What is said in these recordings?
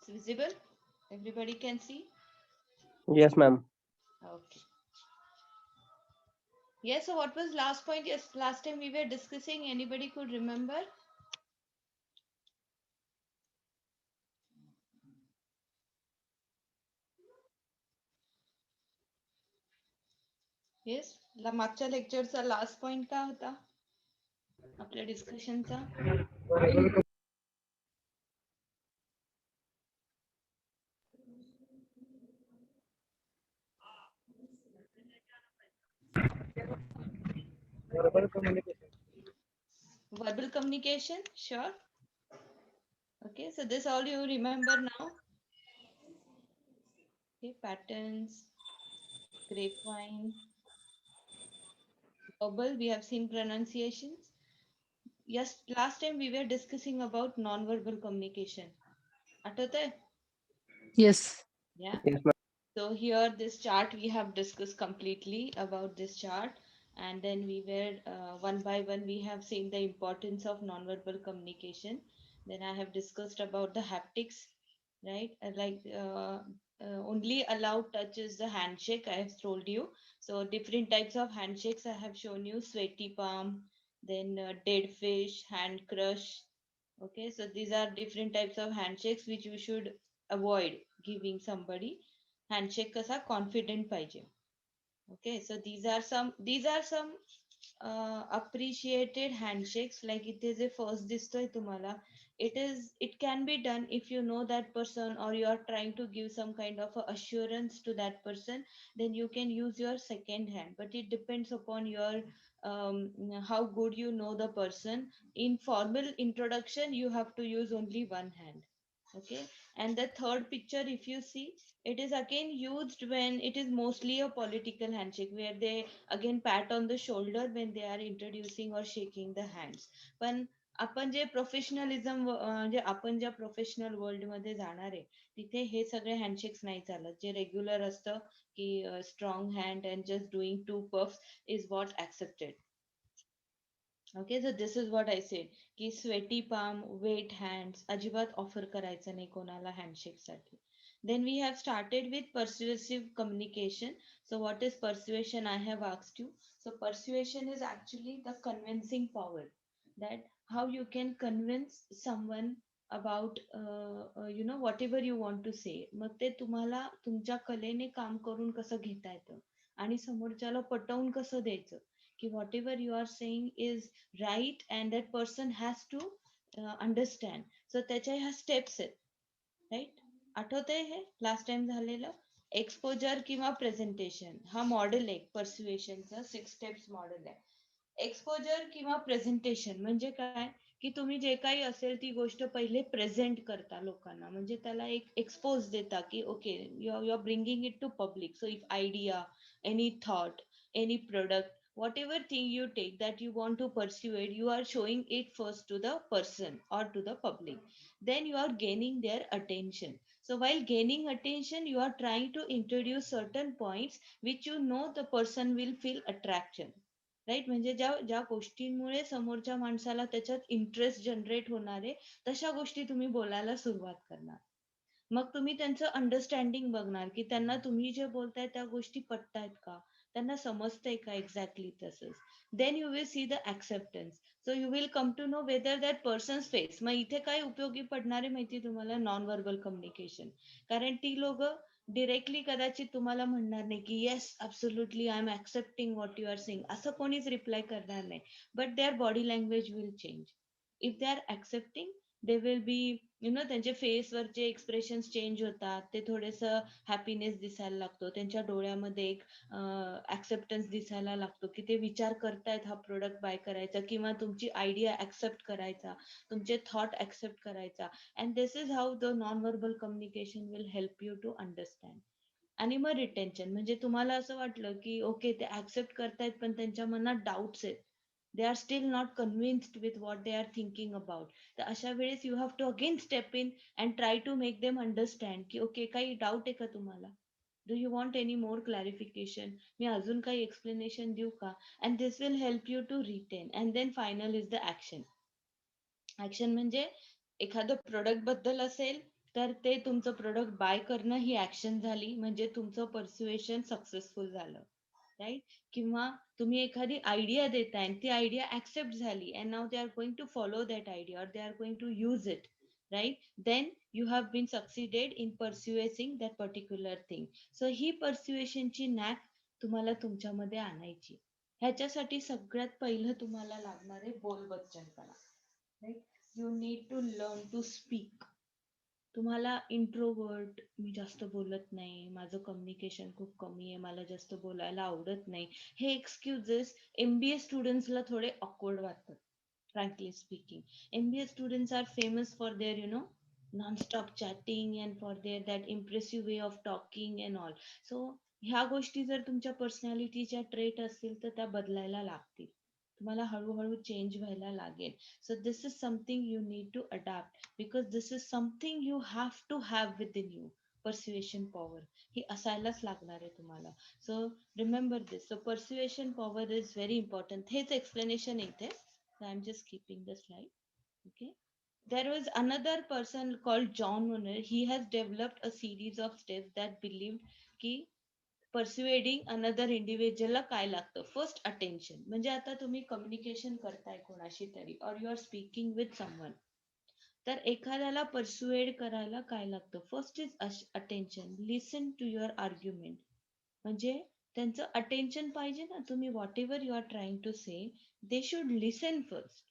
It's visible? Everybody can see? Yes, ma'am. Okay. Yes, so what was last point? Yes, last time we were discussing, anybody could remember? Yes, मागच्या लेक्चरचा last point काय होता आपल्या डिस्कशनचा? Verbal communication, sure. Okay, so this all you remember now. Okay, patterns, grapevine, verbal, we have seen pronunciations. Yes, last time we were discussing about non-verbal communication. आठवतंय? Yes. Yeah. Yes, ma'am. So here this chart we have discussed completely about this chart, and then we were one by one we have seen the importance of nonverbal communication. Then I have discussed about the haptics, right? Only allowed touch is the handshake, I have told you. So different types of handshakes I have shown you: sweaty palm, then dead fish, hand crush. Okay, so these are different types of handshakes which you should avoid giving somebody. Handshake कसा confident पाहिजे. Okay, so these are some appreciated handshakes. Like it is a first दिसतोय तुम्हाला. It can be done if you know that person or you are trying to give some kind of a assurance to that person. Then you can use your second hand, but it depends upon your um, how good you know the person. In formal introduction, you have to use only one hand. Okay, and the third picture, if you see, it is again used when it is mostly a political handshake, where they again pat on the shoulder when they are introducing or shaking the hands. But आपण जे professionalism म्हणजे आपण ज्या professional world मध्ये जाणार आहे तिथे हे सगळे हँडशेक्स नाही चालत. जे रेग्युलर असतं की strong hand and just doing two puffs is what accepted. Okay, so this is what I said की स्वेटी पाम, वेट हँड्स अजिबात ऑफर करायचं नाही कोणाला हँडशेक साठी. Then we have started with persuasive communication. So what is persuasion? I have asked you. So persuasion is actually the convincing power, that how you can convince someone about whatever you want to say. मग ते तुम्हाला तुमच्या कलेने काम करून कसं घेता येतं आणि समोरच्याला पटवून कसं द्यायचं की whatever you are saying is right and that person has to understand. So त्याच्या ह्या स्टेप्स आहेत, राईट? आठवतंय हे लास्ट टाइम झालेलं? एक्सपोजर किंवा प्रेझेंटेशन हा मॉडेल आहे पर्स्युएशनचा, 6 स्टेप्स मॉडेल आहे. एक्सपोजर किंवा प्रेझेंटेशन म्हणजे काय की तुम्ही जे काही असेल ती गोष्ट पहिले प्रेझेंट करता लोकांना, म्हणजे त्याला एक एक्सपोज देता की okay you are bringing it to public. So if idea, any thought, any product, whatever thing you take that you want to persuade, you are showing it first to the person or to the public. Then you are gaining their attention. So while gaining attention, you are trying to introduce certain points which you know the person will feel attraction. Right? म्हणजे ज्या ज्या गोष्टींमुळे समोरच्या माणसाला त्याच्यात interest generate होणार आहे तशा गोष्टी तुम्ही बोलायला सुरुवात करणार. मग तुम्ही त्यांचं अंडरस्टँडिंग बघणार की त्यांना तुम्ही जे बोलताय त्या गोष्टी पटतायत का, त्यांना समजतंय का एक्झॅक्टली तसंच. Then you will see the acceptance. So you will come to know whether that persons face. मग इथे काय उपयोगी पडणारे माहिती तुम्हाला? Non verbal communication. कारण ती लोक डिरेक्टली कदाचित तुम्हाला म्हणणार नाही की yes absolutely I am accepting what you are saying, असं कोणीच रिप्लाय करणार नाही. But their body language will change. If they are accepting they will be त्यांचे फेसवरचे एक्सप्रेशन्स चेंज होतात. ते थोडंसं हॅपीनेस दिसायला लागतो, त्यांच्या डोळ्यामध्ये एक ऍक्सेप्टन्स दिसायला लागतो की ते विचार करतायत हा प्रोडक्ट बाय करायचा किंवा तुमची आयडिया ऍक्सेप्ट करायचा, तुमचे थॉट ऍक्सेप्ट करायचा. And this is how the non verbal communication will help you to understand. आणि मग रिटेन्शन म्हणजे तुम्हाला असं वाटलं की ओके ते ऍक्सेप्ट करतायत पण त्यांच्या मनात डाऊट्स आहेत, they are still not convinced with what they are thinking about. तर अशा वेळेस you have to again step in and try to make them understand की ओके काही डाऊट आहे का तुम्हाला, do you want any more clarification, मी अजून काही एक्सप्लेनेशन देऊ का. And this will help you to retain. And then final is the action. Action म्हणजे एखादं प्रोडक्ट बद्दल असेल तर ते तुमचं प्रोडक्ट बाय करणं ही ऍक्शन झाली, म्हणजे तुमचं पर्स्युएशन सक्सेसफुल झालं, राईट? किंवा तुम्ही एखादी आयडिया देताय आणि ती आयडिया ऍक्सेप्ट झाली and now they are going to follow that idea और they are going to use it, right? Then you have been succeeded in persuading that particular thing. So ही पर्स्युएशनची नॅक तुम्हाला तुमच्यामध्ये आणायची. ह्याच्यासाठी सगळ्यात पहिलं तुम्हाला लागणार आहे बोलबच्चनपणा, right? You need to learn to speak. तुम्हाला इंट्रोवर्ट, मी जास्त बोलत नाही, माझं कम्युनिकेशन खूप कमी आहे, मला जास्त बोलायला आवडत नाही, हे एक्सक्युजेस एमबीए स्टुडंट्सला थोडे ऑकवर्ड वाटतात. Frankly speaking, MBA students are famous for their non-stop chatting and for their that impressive way of talking and all. So ह्या गोष्टी जर तुमच्या पर्सनॅलिटीच्या ट्रेट असतील तर त्या बदलायला लागतील, तुम्हाला हळूहळू चेंज व्हायला लागेल. So this is something you need to adapt because this is something you have to have within you. Persuasion power ही असायलाच लागणार आहे तुम्हाला. So remember this. So persuasion power is very important. हेच explanation इथे. So I'm just keeping the slide. Okay. There was another person called John Muir. He has developed a series of steps that believed की persuading another individual ला काय लागतं. First attention. म्हणजे आता तुम्ही communication करताय कोणाशी तरी और you are speaking with someone, तर एखाद्याला परसुएड करायला काय लागतं. First is attention. Listen to your argument. म्हणजे त्यांचं अटेन्शन पाहिजे ना. तुम्ही whatever you are trying to say they should listen first.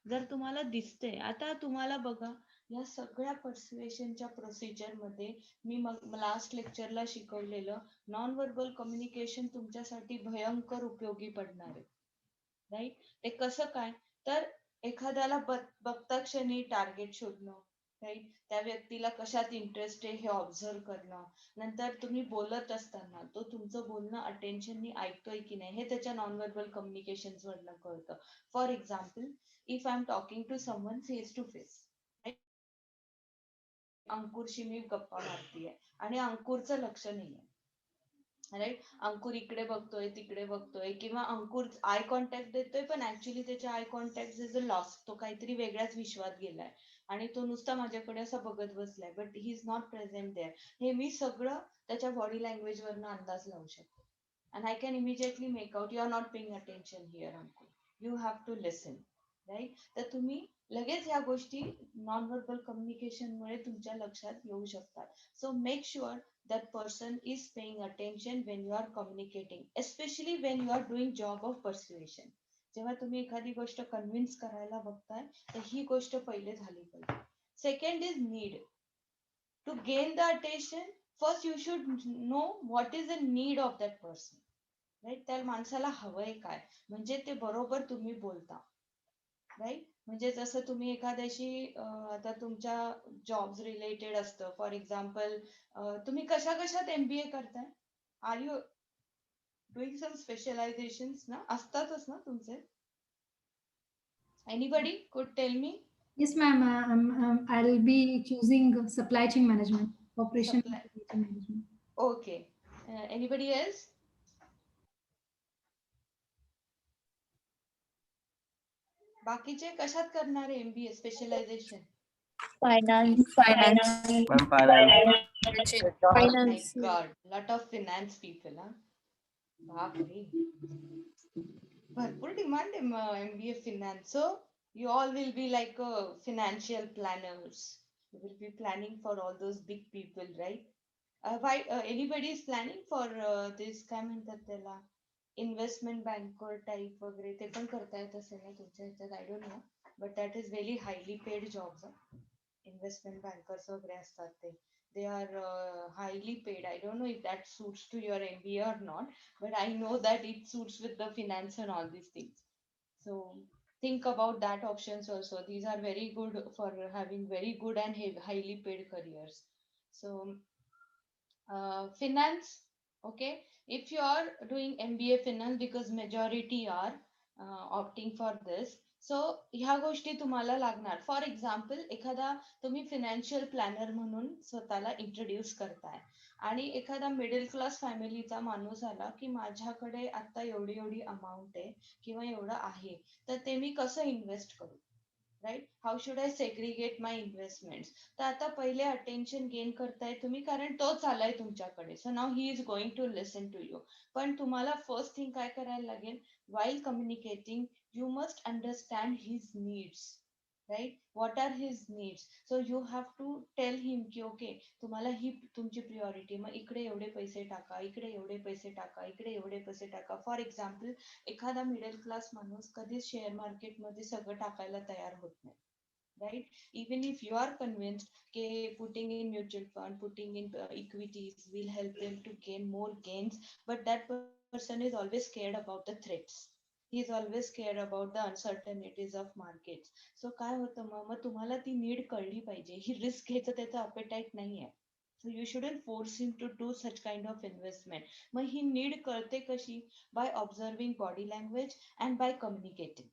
जर तुम्हाला दिसतंय, आता तुम्हाला बघा या सगळ्या पर्सुएशनच्या प्रोसिजर मध्ये मी मग लास्ट लेक्चरला शिकवलेलं नॉन व्हर्बल कम्युनिकेशन तुमच्यासाठी भयंकर उपयोगी पडणार आहे, राईट? ते कसं काय? तर एखाद्याला बघता क्षणी टार्गेट शोधणं, राईट. त्या व्यक्तीला कशात इंटरेस्ट आहे हे ऑब्झर्व करणं. नंतर तुम्ही बोलत असताना तो तुमचं बोलणं अटेन्शननी ऐकतोय की नाही हे त्याच्या नॉन व्हर्बल कम्युनिकेशन वरनं कळतं. For example, if I am talking to someone face to face, अंकुरशी मी गप्पा मारतीये आणि अंकुरचं लक्ष नाहीये, राईट. अंकुर इकडे बघतोय तिकडे बघतोय किंवा अंकुर आय कॉन्टॅक्ट देतोय पण ऍक्च्युली त्याच्या eye contact is a loss, तो काहीतरी वेगळ्याच विश्वात गेलाय आणि तो नुसता माझ्याकडे असा बघत बसलाय, but he is not present there. हे मी सगळं त्याच्या बॉडी लँग्वेज वरनं अंदाज लावू शकते. And I can immediately make out you are not paying attention here Ankur, you have to listen, right. तर तुम्ही लगेच ह्या गोष्टी नॉन व्हर्बल कम्युनिकेशन मुळे तुमच्या लक्षात येऊ शकतात. So make sure that person is paying attention when you are communicating, especially when you are doing job of persuasion. जेव्हा तुम्ही एखादी गोष्ट कन्व्हिन्स करायला बघताय तर ही गोष्ट पहिले झाली पाहिजे. Second is need. To gain the attention, first you should know what is the need of that person, right. त्या माणसाला हवंय काय, म्हणजे ते बरोबर तुम्ही बोलता, राईट. म्हणजे जसं तुम्ही एखाद्याशी आता तुमच्या जॉब्स रिलेटेड असतं. फॉर एक्झाम्पल, तुम्ही कशात MBA करताय? आर यू डुईंग सम स्पेशलायझेशन्स ना, असतातच ना तुमचे? एनीबडी कुड tell me? Yes, ma'am. I'll be choosing supply chain management, operation Supply. supply chain management. Okay. Anybody else? बाकीचे कशात करणार आहे MBA specialization? Finance. Ma'am, finance. My God, lot of finance people, huh? बापरे, भरपूर demand आहे MBA finance. So you all will be like financial planners. You will be planning for all those big people, right? Why anybody is planning for this, काय म्हणतात त्याला, investment banker type वगैरे, ते पण करता येत असेल ना तुमच्या ह्याच्यात? I don't know, but that is very highly paid jobs. Investment bankers वगैरे असतात ते, they are highly paid. I don't know if that suits to your MBA or not, but I know that it suits with the finance and all these things. So think about that options also. These are very good for having very good and highly paid careers. So finance, okay. If you are doing MBA finance, because majority are opting for this, so ह्या गोष्टी तुम्हाला लागणार. For example, एखादा तुम्ही financial planar म्हणून स्वतःला introduce करताय आणि एखादा मिडल क्लास फॅमिलीचा माणूस आला की माझ्याकडे आता एवढी एवढी अमाऊंट आहे किंवा एवढं आहे, तर ते मी कसं इन्व्हेस्ट करू, right. How should I segregate my investment. तर आता पहिले अटेन्शन गेन करताय तुम्ही, कारण तोच आलाय तुमच्याकडे. So now he is going to listen to you. पण तुम्हाला फर्स्ट थिंग काय करायला लागेल, while communicating you must understand his needs, right? What are his needs? So you have to tell him की ओके, तुम्हाला ही तुमची प्रिऑरिटी, मग इकडे एवढे पैसे टाका, इकडे एवढे पैसे टाका, इकडे एवढे पैसे टाका. फॉर एक्झाम्पल, एखादा मिडल क्लास माणूस कधीच शेअर मार्केटमध्ये सगळं टाकायला तयार होत नाही, right? Even if you are convinced that putting in mutual fund, putting in equities will help them to gain more gains, but that person is always scared about the threats. He is always scared about the uncertainties of markets. So काय होतं, मग तुम्हाला ती need कळली पाहिजे. ही risk घ्यायचं त्याचं अपेटाईट नाहीये. So you shouldn't force him to do such kind of investment. मग ही नीड कळते कशी? By observing body language and by communicating.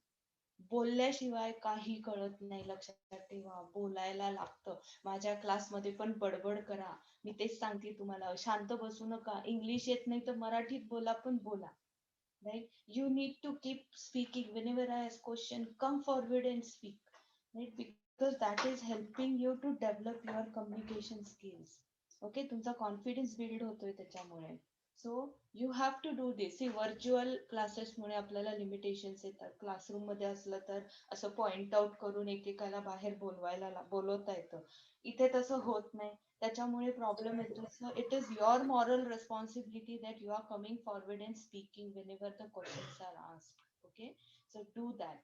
बोलल्याशिवाय काही कळत नाही, लक्षात ठेवा. बोलायला लागतं. माझ्या क्लासमध्ये पण बडबड करा, मी तेच सांगते तुम्हाला. शांत बसू नका. इंग्लिश येत नाही तर मराठीत बोला, पण बोला, right. You need to keep speaking. whenever I ask question, come forward and speak, right? Because that is helping you to develop your communication skills. Okay, तुमचा कॉन्फिडन्स बिल्ड होतोय त्याच्यामुळे. So you have to do this. ही virtual क्लासेसमुळे आपल्याला limitations येतात. Classroom मध्ये असलं तर असं पॉइंट आउट करून एकेकाला बाहेर बोलवता येतं. इथे तसं होत नाही, त्याच्यामुळे प्रॉब्लेम येतो. So it is your moral responsibility that you are coming forward and speaking whenever the questions are asked. Okay, so do that.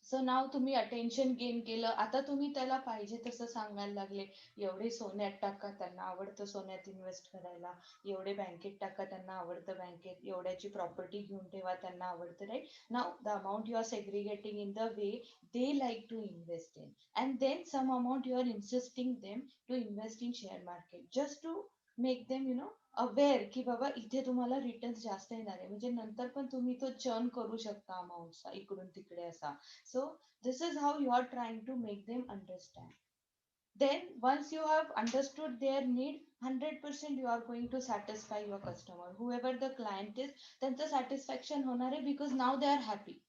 So now तुम्ही अटेन्शन गेन केलं, आता तुम्ही त्याला पाहिजे तसं सांगायला लागले, एवढे सोन्यात टाका, त्यांना आवडतं सोन्यात इन्व्हेस्ट करायला, एवढे बँकेत टाका, त्यांना आवडतं बँकेत, एवढ्याची प्रॉपर्टी घेऊन ठेवा, त्यांना आवडतं, right? Now the amount you are segregating in the way they like to invest in, and then some amount you are insisting them to invest in share market just to make them aware की बाबा इथे तुम्हाला returns जास्त येणार आहे, म्हणजे नंतर पण तुम्ही तो चर्न करू शकता अमाऊंटचा इकडून तिकडे असा. So this is how you are trying to make them understand. Then once you have understood their need, 100% you are going to satisfy your customer, whoever the client is, त्यांचं satisfaction होणार आहे, because now they are happy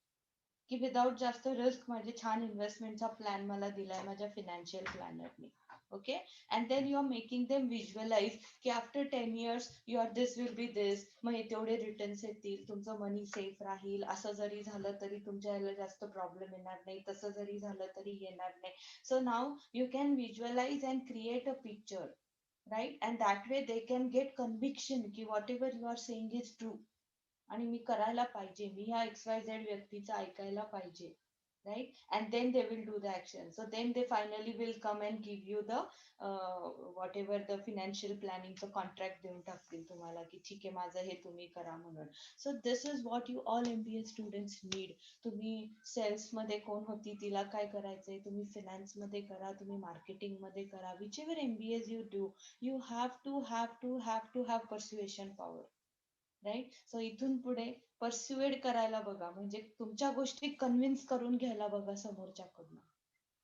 की without जास्त risk माझे छान इन्व्हेस्टमेंटचा plan मला दिलाय माझ्या फिनान्शियल प्लॅनरने. Okay, and then you are making them visualize की after 10 years your this will be this, मग हे तेवढे रिटर्न्स येतील, तुमचं मनी सेफ राहील, असं जरी झालं तरी तुमच्या याला जास्त प्रॉब्लेम येणार नाही, तसं जरी झालं तरी येणार नाही. So now you can visualize and create a picture, right? And that way they can get conviction की whatever you are saying is true, आणि मी करायला पाहिजे, मी ह्या XYZ व्यक्तीचं ऐकायला पाहिजे, right? And then they will do the action. So then they finally will come and give you the whatever the financial प्लॅनिंगचं कॉन्ट्रॅक्ट देऊन टाकतील तुम्हाला की ठीक आहे माझं हे तुम्ही करा म्हणून. So this is what you all MBA students need. तुम्ही सेल्स मध्ये कोण होती तिला काय करायचंय, तुम्ही फिनान्स मध्ये करा, तुम्ही मार्केटिंग मध्ये करा, whichever MBAs you do, you have to have persuasion power, right? So इथून पुढे परस्युएड करायला बघा, म्हणजे तुमच्या गोष्टी कन्व्हिन्स करून घ्यायला बघा समोरच्याकडनं,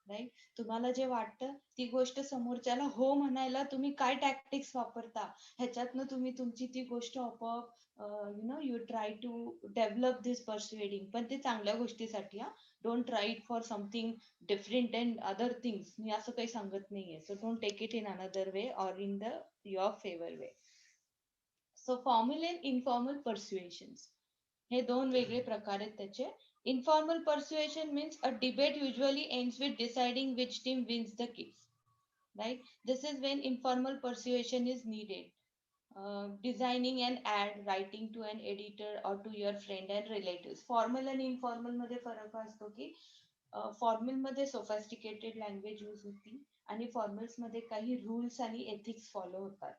राईट? तुम्हाला जे वाटतं ती गोष्ट समोरच्याला हो म्हणायला तुम्ही काय टॅक्टिक्स वापरता, ह्याच्यातनं तुम्ही तुमची ती गोष्ट आपोआप you try to develop this persuading. पण ते चांगल्या गोष्टीसाठी, हा, don't try it for something different and other things. मी असं काही सांगत नाहीये. So don't take it in another way or in the your favour way. So formal and informal persuasions हे दोन वेगळे प्रकार आहेत त्याचे. Informal persuasion means a debate usually ends with deciding which team wins the case, right? This is when informal persuasion is needed. Designing an ad, writing to an editor or to your friend and relatives. Formal and informal मध्ये फरक असतो की formal मध्ये sophisticated language use होती आणि formals मध्ये काही rules आणि एथिक्स फॉलो होतात,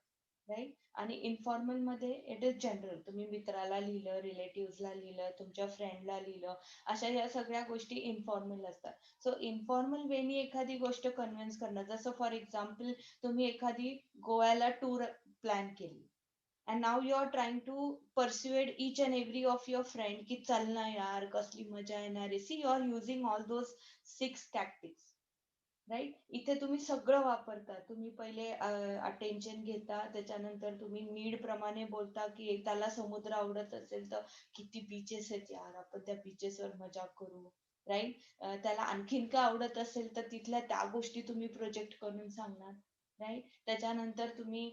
राईट? आणि इनफॉर्मल मध्ये इट इज जनरल, तुम्ही मित्राला लिहिलं, रिलेटिव्हला लिहिलं, तुमच्या फ्रेंडला लिहिलं, अशा या सगळ्या गोष्टी इनफॉर्मल असतात. सो इनफॉर्मल वेनी एखादी गोष्ट कन्व्हिन्स करणं, जसं फॉर एक्झाम्पल तुम्ही एखादी गोव्याला टूर प्लॅन केली and now you are trying to persuade each and every of your friend की चल ना यार कसली मजा येणार आहे. See, you are using all those 6 tactics, right? इथे तुम्ही सगळं वापरता. तुम्ही पहिले अटेन्शन घेता, त्याच्यानंतर तुम्ही नीड प्रमाणे बोलता की त्याला समुद्र आवडत असेल तर किती बीचेस आहेत यार, आपण त्या बीचेसवर मजा करू, राईट? त्याला आणखीन काय आवडत असेल तर तिथल्या त्या गोष्टी तुम्ही प्रोजेक्ट करून सांगणार, राईट? त्याच्यानंतर तुम्ही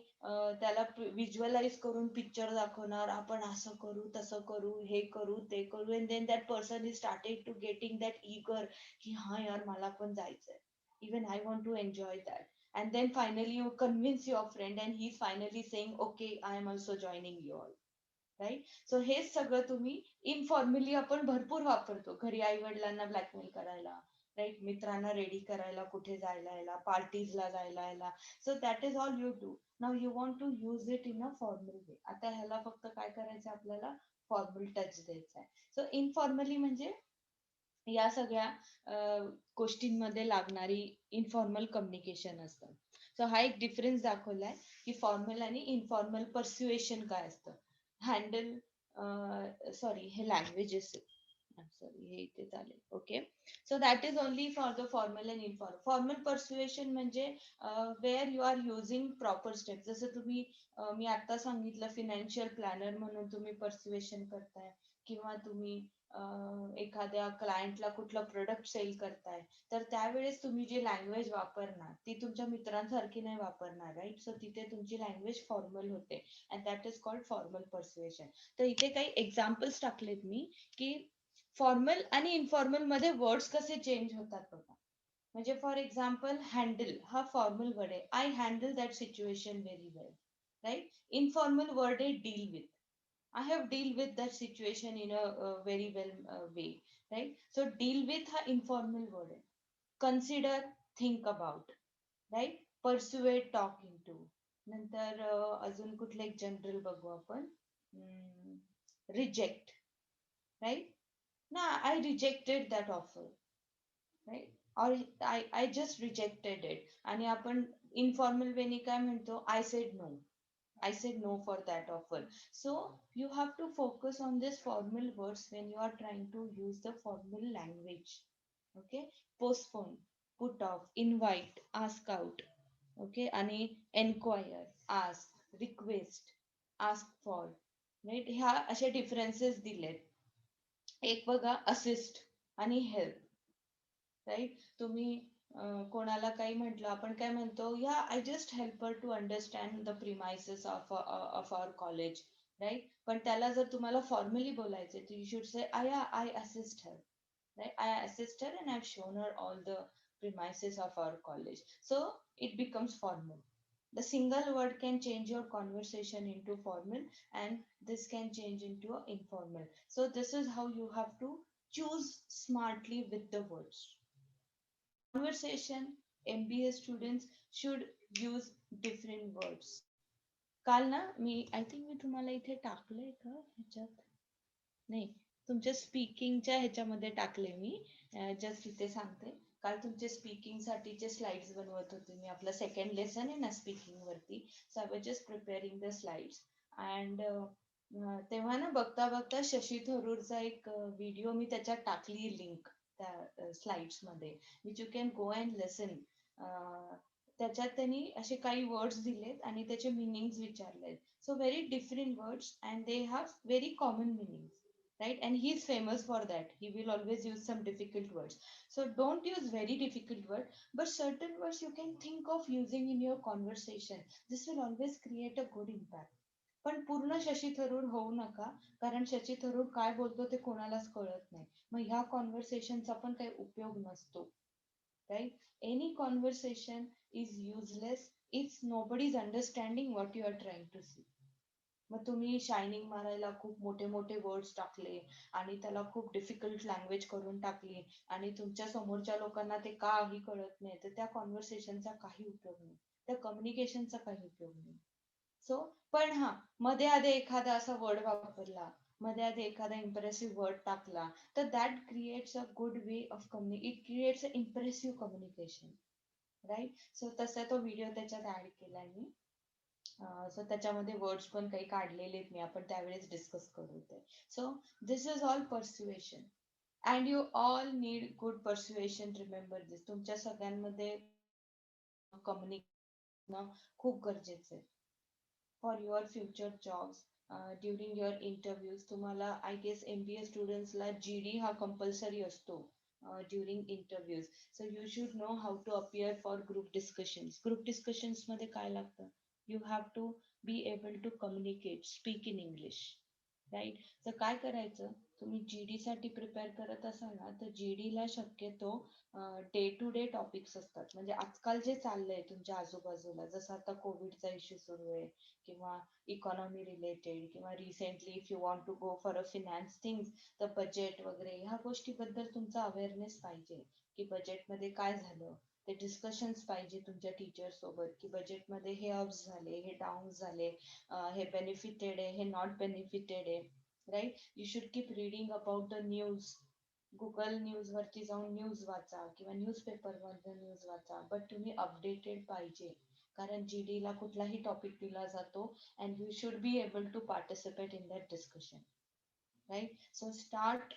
त्याला व्हिज्युअलाइज करून पिक्चर दाखवणार, आपण असं करू, तसं करू, हे करू, ते करू, and then that person is started to getting that eager की हा यार मला पण जायचंय, even I want to enjoy that. And then finally you convince your friend and he's finally saying okay I am also joining you all, right? So हे सगळं तुम्ही informally आपण भरपूर वापरतो घरी आई वडिलांना ब्लॅकमेल करायला, राईट? मित्रांना रेडी करायला, कुठे जायला यायला, पार्टीजला जायला यायला. So that is all you do. Now you want to use it in a formal way. आता ह्याला फक्त काय करायचं, आपल्याला फॉर्मल टच द्यायचा आहे. सो इनफॉर्मली म्हणजे या सगळ्या गोष्टींमध्ये लागणारी इनफॉर्मल कम्युनिकेशन असतं. सो हा एक डिफरन्स दाखवलाय की फॉर्मल आणि इनफॉर्मल परस्युएशन काय असतं. हँडल सॉरी हे लँग्वेजेस सॉरी हे इथे चालेल. Okay, so that is only for the formal and informal. Formal persuasion म्हणजे where you are using proper step. जसं तुम्ही मी आता सांगितलं फिनान्शियल प्लॅनर म्हणून तुम्ही परस्युएशन करताय, किंवा तुम्ही एखाद्या क्लायंटला कुठलं प्रोडक्ट सेल करताय, तर त्यावेळेस तुम्ही जी लँग्वेज वापरणार ती तुमच्या मित्रांसारखी नाही वापरणार, राईट? सो तिथे तुमची लँग्वेज फॉर्मल होते and that is called formal persuasion. तर इथे काही एक्झाम्पल्स टाकलेत मी की फॉर्मल आणि इनफॉर्मल मध्ये वर्ड्स कसे चेंज होतात बघा. म्हणजे फॉर एक्झाम्पल हँडल हा फॉर्मल वर्ड आहे, I handle that situation very well, right? Informal word आहे deal with. I have deal with that situation in a very well way. Right. So deal with हा informal word आहे. Consider, think about, right. Persuade, talk in to. नंतर अजून कुठलं एक general बघू आपण. Reject, right. ना, I rejected that offer, right. और आय जस्ट रिजेक्टेड इट. आणि आपण इन्फॉर्मल वेनी काय म्हणतो, I said no. I said no for that offer. So you have to focus on this formal words when you are trying to use the formal language. Okay. Postpone, put off, invite, ask out. Okay. आणि enquire, ask, request, ask for. Right. ह्या असे differences दिलेत. एक बघा, assist आणि help. Right. तुम्ही कोणाला काही म्हटलं, आपण काय म्हणतो, या I just help her to understand the premises of our college, right. पण त्याला जर तुम्हाला फॉर्मली बोलायचे, तर you should say I assist her, right. I assist her and I have shown her all the premises of our college. So it becomes formal. The single word can change your conversation into formal, and this can change into informal. So this is how you have to choose smartly with the words. Conversation, MBA students should use different words. काल ना मी I think मी तुम्हाला इथे टाकलंय का ह्याच्यात, नाही, तुमच्या स्पीकिंगच्या ह्याच्यामध्ये टाकले मी. जस्ट इथे सांगते. काल तुमचे स्पीकिंग साठीचे स्लाइड्स बनवत होते मी. आपलं सेकंड लेसन आहे ना स्पीकिंग वरती. So I was just preparing the slides. And तेव्हा ना बघता बघता शशी थरूरचा एक व्हिडिओ मी त्याच्यात टाकली, लिंक त्या स्लाइड्स मध्ये, which you can go and listen. त्याच्यात त्यांनी असे काही वर्ड्स दिलेत आणि त्याचे मिनिंग्स विचारलेत. So very different words and they have very common meanings, right? And he is famous for that. He will always use some difficult words. So don't use very difficult words, but certain words you can think of using in your conversation. This will always create a good impact. पण पूर्ण शशी थरूर होऊ नका, कारण शशी थरूर काय बोलतो ते कोणालाच कळत नाही. मग ह्या कॉन्व्हर्सेशनचा पण काही उपयोग नसतो, right. Any conversation is useless if nobody is understanding what you are trying to see. मग तुम्ही शायनिंग मारायला खूप मोठे मोठे वर्ड्स टाकले आणि त्याला खूप डिफिकल्ट लँग्वेज करून टाकली आणि तुमच्या समोरच्या लोकांना ते काही कळत नाही, तर त्या कॉन्व्हर्सेशनचा काही उपयोग नाही, त्या कम्युनिकेशनचा काही उपयोग नाही. सो पण हा, मध्ये आधी एखादा असा वर्ड वापरला, मध्ये आधी एखादा इम्प्रेसिव्ह वर्ड टाकला, तर that creates a good way of it creates a impressive communication, right. So तसा तो व्हिडिओ त्याच्यात ऍड केलाय मी. सो त्याच्यामध्ये वर्ड्स पण काही काढलेले आहेत मी, आपण त्यावेळेस डिस्कस करू ते. So this is all persuasion and you all need good persuasion. Remember this. तुमच्या सगळ्यांमध्ये कम्युनिकेशन खूप गरजेचं आहे for your future jobs. During your interviews तुम्हाला, आय गेस MBA स्टुडंट्सला GD हा कंपल्सरी असतो during interviews. So you should know how to appear for group discussions. Group discussions मध्ये काय लागतं, you have to be able to communicate, speak in English, right? तर काय करायचं, तुम्ही GD साठी प्रिपेअर करत असाल ना, तर GD ला शक्यतो डे टू डे टॉपिक्स असतात. म्हणजे आजकाल जे चाललंय तुमच्या आजूबाजूला, जसं आता कोविडचा इश्यू सुरू आहे, किंवा इकॉनॉमी रिलेटेड, किंवा recently if you want to go for a finance things, तर बजेट वगैरे ह्या गोष्टीबद्दल तुमचा अवेअरनेस पाहिजे, की बजेटमध्ये काय झालं, ते डिस्कशन्स पाहिजे तुमच्या टीचर सोबत, की बजेटमध्ये हे अप्स झाले, हे डाऊन झाले, हे बेनिफिटेड आहे, हे नॉट बेनिफिटेड आहे, right. You should keep reading about the news. Google news वरती जाऊन न्यूज वाचा, किंवा न्यूजपेपर मधनं न्यूज वाचा, बट तुम्ही अपडेटेड पाहिजे, कारण GD ला कुठलाही टॉपिक दिला जातो and you should be able to participate in that discussion, right. So start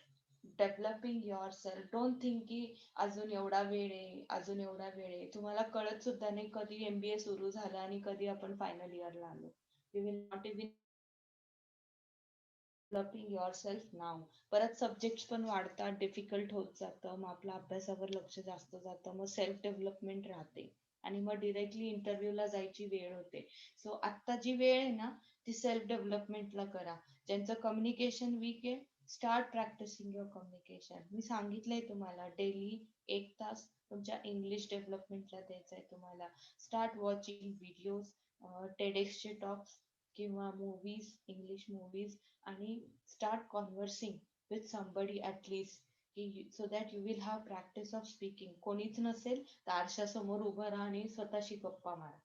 developing yourself. Don't think की अजून एवढा वेळ आहे, अजून एवढा वेळ आहे. तुम्हाला कळत सुद्धा नाही कधी MBA सुरू झालं आणि कधी आपण फायनल इयरला आलो. You will not even developing yourself now. परत सब्जेक्ट पण वाढतात, डिफिकल्ट होत जातं, मग आपल्या अभ्यासावर लक्ष जास्त जातं, मग सेल्फ डेव्हलपमेंट राहते आणि मग डिरेक्टली इंटरव्ह्यूला जायची वेळ होते. सो आत्ता जी वेळ आहे ना, ती सेल्फ डेव्हलपमेंटला करा. ज्यांचं कम्युनिकेशन वीक आहे, स्टार्ट प्रॅक्टिसिंग युअर कम्युनिकेशन. मी सांगितलंय तुम्हाला, डेली 1 तास तुमच्या इंग्लिश डेव्हलपमेंटला द्यायचा आहे तुम्हाला. स्टार्ट वॉचिंग व्हिडिओज, टेडेक्सचे टॉक्स किंवा मूवीज, इंग्लिश मूवीज, आणि start conversing with somebody at least. की so that you will have practice of speaking. कोणीच नसेल तर आरशासमोर उभं राहा आणि स्वतःशी गप्पा मारा.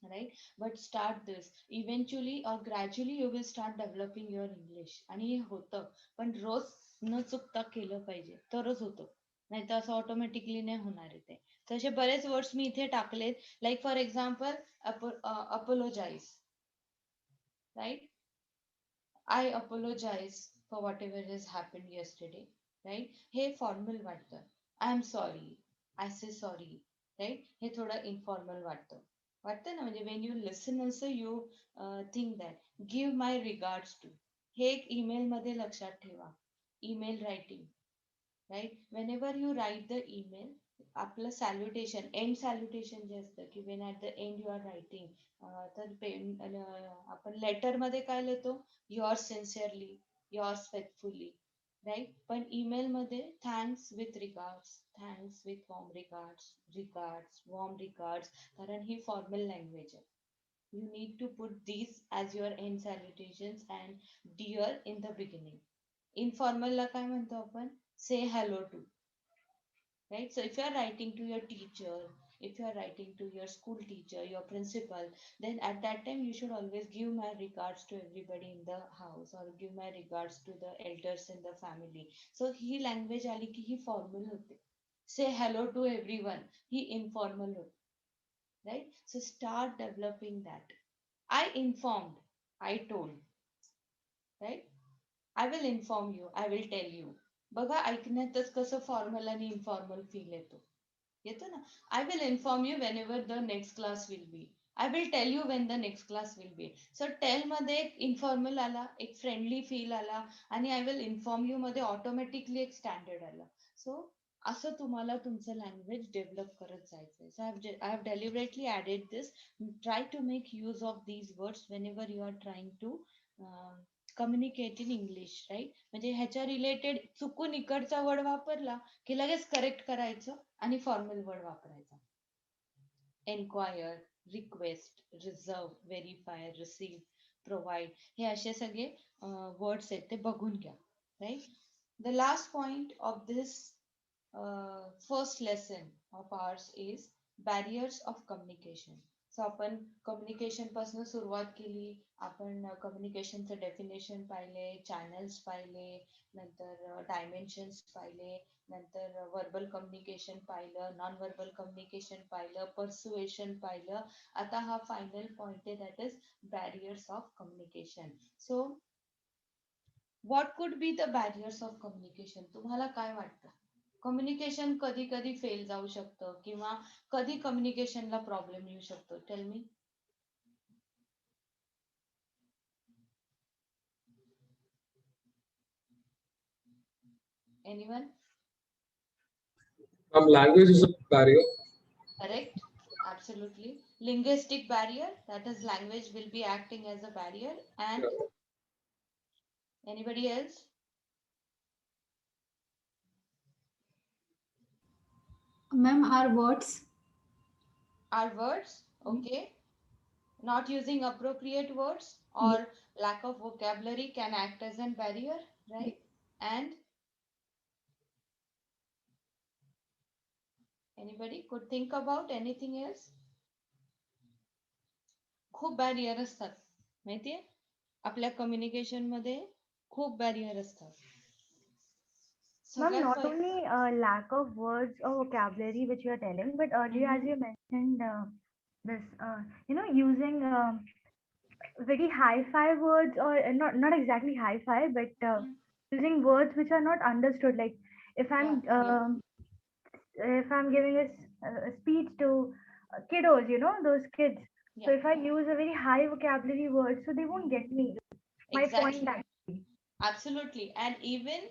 Right, but start this eventually or gradually you will start developing your English. आणि हे होतं, पण रोज न चुकता केलं पाहिजे तरच होतं, नाही तर असं ऑटोमॅटिकली नाही होणार आहे ते. तसे बरेच वर्ड्स मी इथे टाकलेत, like for example apologize, right. I apologize for whatever has happened yesterday, right? हे फॉर्मल वाटतं. I am sorry, I say sorry, right? हे थोडं इनफॉर्मल वाटतं ना. म्हणजे when you listen also you think that give my regards to, हे एक email मध्ये लक्षात ठेवा. email writing, right? Whenever you write the email, आपलं सॅल्युटेशन, एंड सॅल्युटेशन जे असतं की when at the end you are writing, तर आपण लेटर मध्ये काय लिहितो, yours sincerely, yours faithfully, right. पण ईमेल मध्ये thanks with regards, thanks with warm regards, regards, warm regards, कारण ही फॉर्मल लँग्वेज आहे. You need to put these as your end salutations and dear in the beginning. Informal ला काय म्हणतो आपण, say hello to, right? So if you are writing to your teacher, if you are writing to your school teacher, your principal, then at that time you should always give my regards to everybody in the house or give my regards to the elders in the family. So he language आली की ही formal होते. Say hello to everyone, he informal होते, right? So start developing that. I informed, I told, right? I will inform you, I will tell you. बघा ऐकण्यातच कसं formal आणि informal feel येतो ना. I will inform you whenever the next class will be, I will tell you when the next class will be. So tell मध्ये एक informal आला, एक friendly feel आला, आणि आय विल इन्फॉर्म यू मध्ये automatically एक standard आला. So असं तुम्हाला तुमचं लँग्वेज डेव्हलप करत जायचंय. So I have deliberately added this. Try to make use of these words whenever you are trying to communicate in English, right. म्हणजे ह्याच्या रिलेटेड चुकून इकडचा वर्ड वापरला की लगेच करेक्ट करायचं आणि फॉर्मल वर्ड वापरायचा. Enquire, request, reserve, verify, receive, provide, हे असे सगळे वर्ड्स आहेत, ते बघून घ्या, right. The last point of this first lesson of ours is barriers of communication. So आपण कम्युनिकेशन पासून सुरुवात केली, आपण कम्युनिकेशनचं डेफिनेशन पाहिले, चॅनल्स पाहिले, नंतर डायमेन्शन्स पाहिले, नंतर वर्बल कम्युनिकेशन पाहिलं, नॉन वर्बल कम्युनिकेशन पाहिलं, पर्सुएशन पाहिलं. आता हा फायनल पॉइंट आहे, that is barriers of communication. So what could be the barriers of communication? तुम्हाला काय वाटतं? कम्युनिकेशन कधी कधी फेल जाऊ शकतं किंवा कधी कम्युनिकेशनला प्रॉब्लेम येऊ शकतो? Tell me. Anyone? Language is a barrier. Correct, absolutely. Linguistic barrier, that is language will be acting as a barrier. And anybody else? Ma'am, our words. Our words, okay. Not using appropriate words or lack of vocabulary can act as a barrier, right? And anybody could think about anything else? खूप barrier असतात माहितीये, आपल्या communication मध्ये खूप barrier असतात. Ma'am, सगळ्यात not only lack of words or vocabulary which you are telling, but earlier as you mentioned this, using very hi-fi words, or not exactly hi-fi, but using words which are not understood. Like if I'm if I'm giving a speech to kiddos, those kids. So if I use a very high vocabulary word, so they won't get me. My Exactly. point actually. Absolutely. And even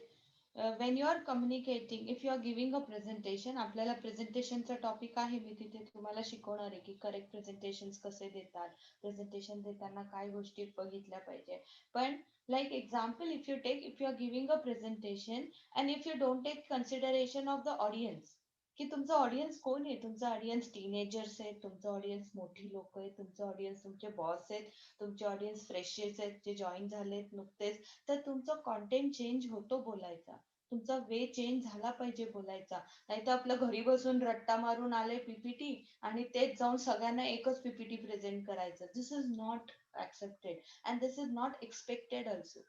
when you are communicating, if you are giving a presentation, आपल्याला प्रेझेंटेशनचा topic आहे, मी तिथे तुम्हाला शिकवणार आहे की correct presentation कसे देतात, presentation देताना काय गोष्टी बघितल्या पाहिजे. पण like example, if you are giving a presentation and if you don't take consideration of the audience, की तुमचं ऑडियन्स कोण आहे, तुमचं ऑडियन्स टीनेजर्स आहे, तुमचं ऑडियन्स मोठी लोक आहेत, तुमचं ऑडियन्स तुमचे बॉस आहेत, तुमचे ऑडियन्स फ्रेशर्स आहेत जे जॉईन झालेत नुकतेच, तर तुमचं कॉन्टेंट चेंज होतो बोलायचा. तुमचा वे चेंज झाला पाहिजे बोलायचा. नाही तर आपलं घरी बसून रट्टा मारून आले पीपीटी आणि तेच जाऊन सगळ्यांना एकच पीपीटी प्रेझेंट करायचं. This is not accepted and this is not expected also,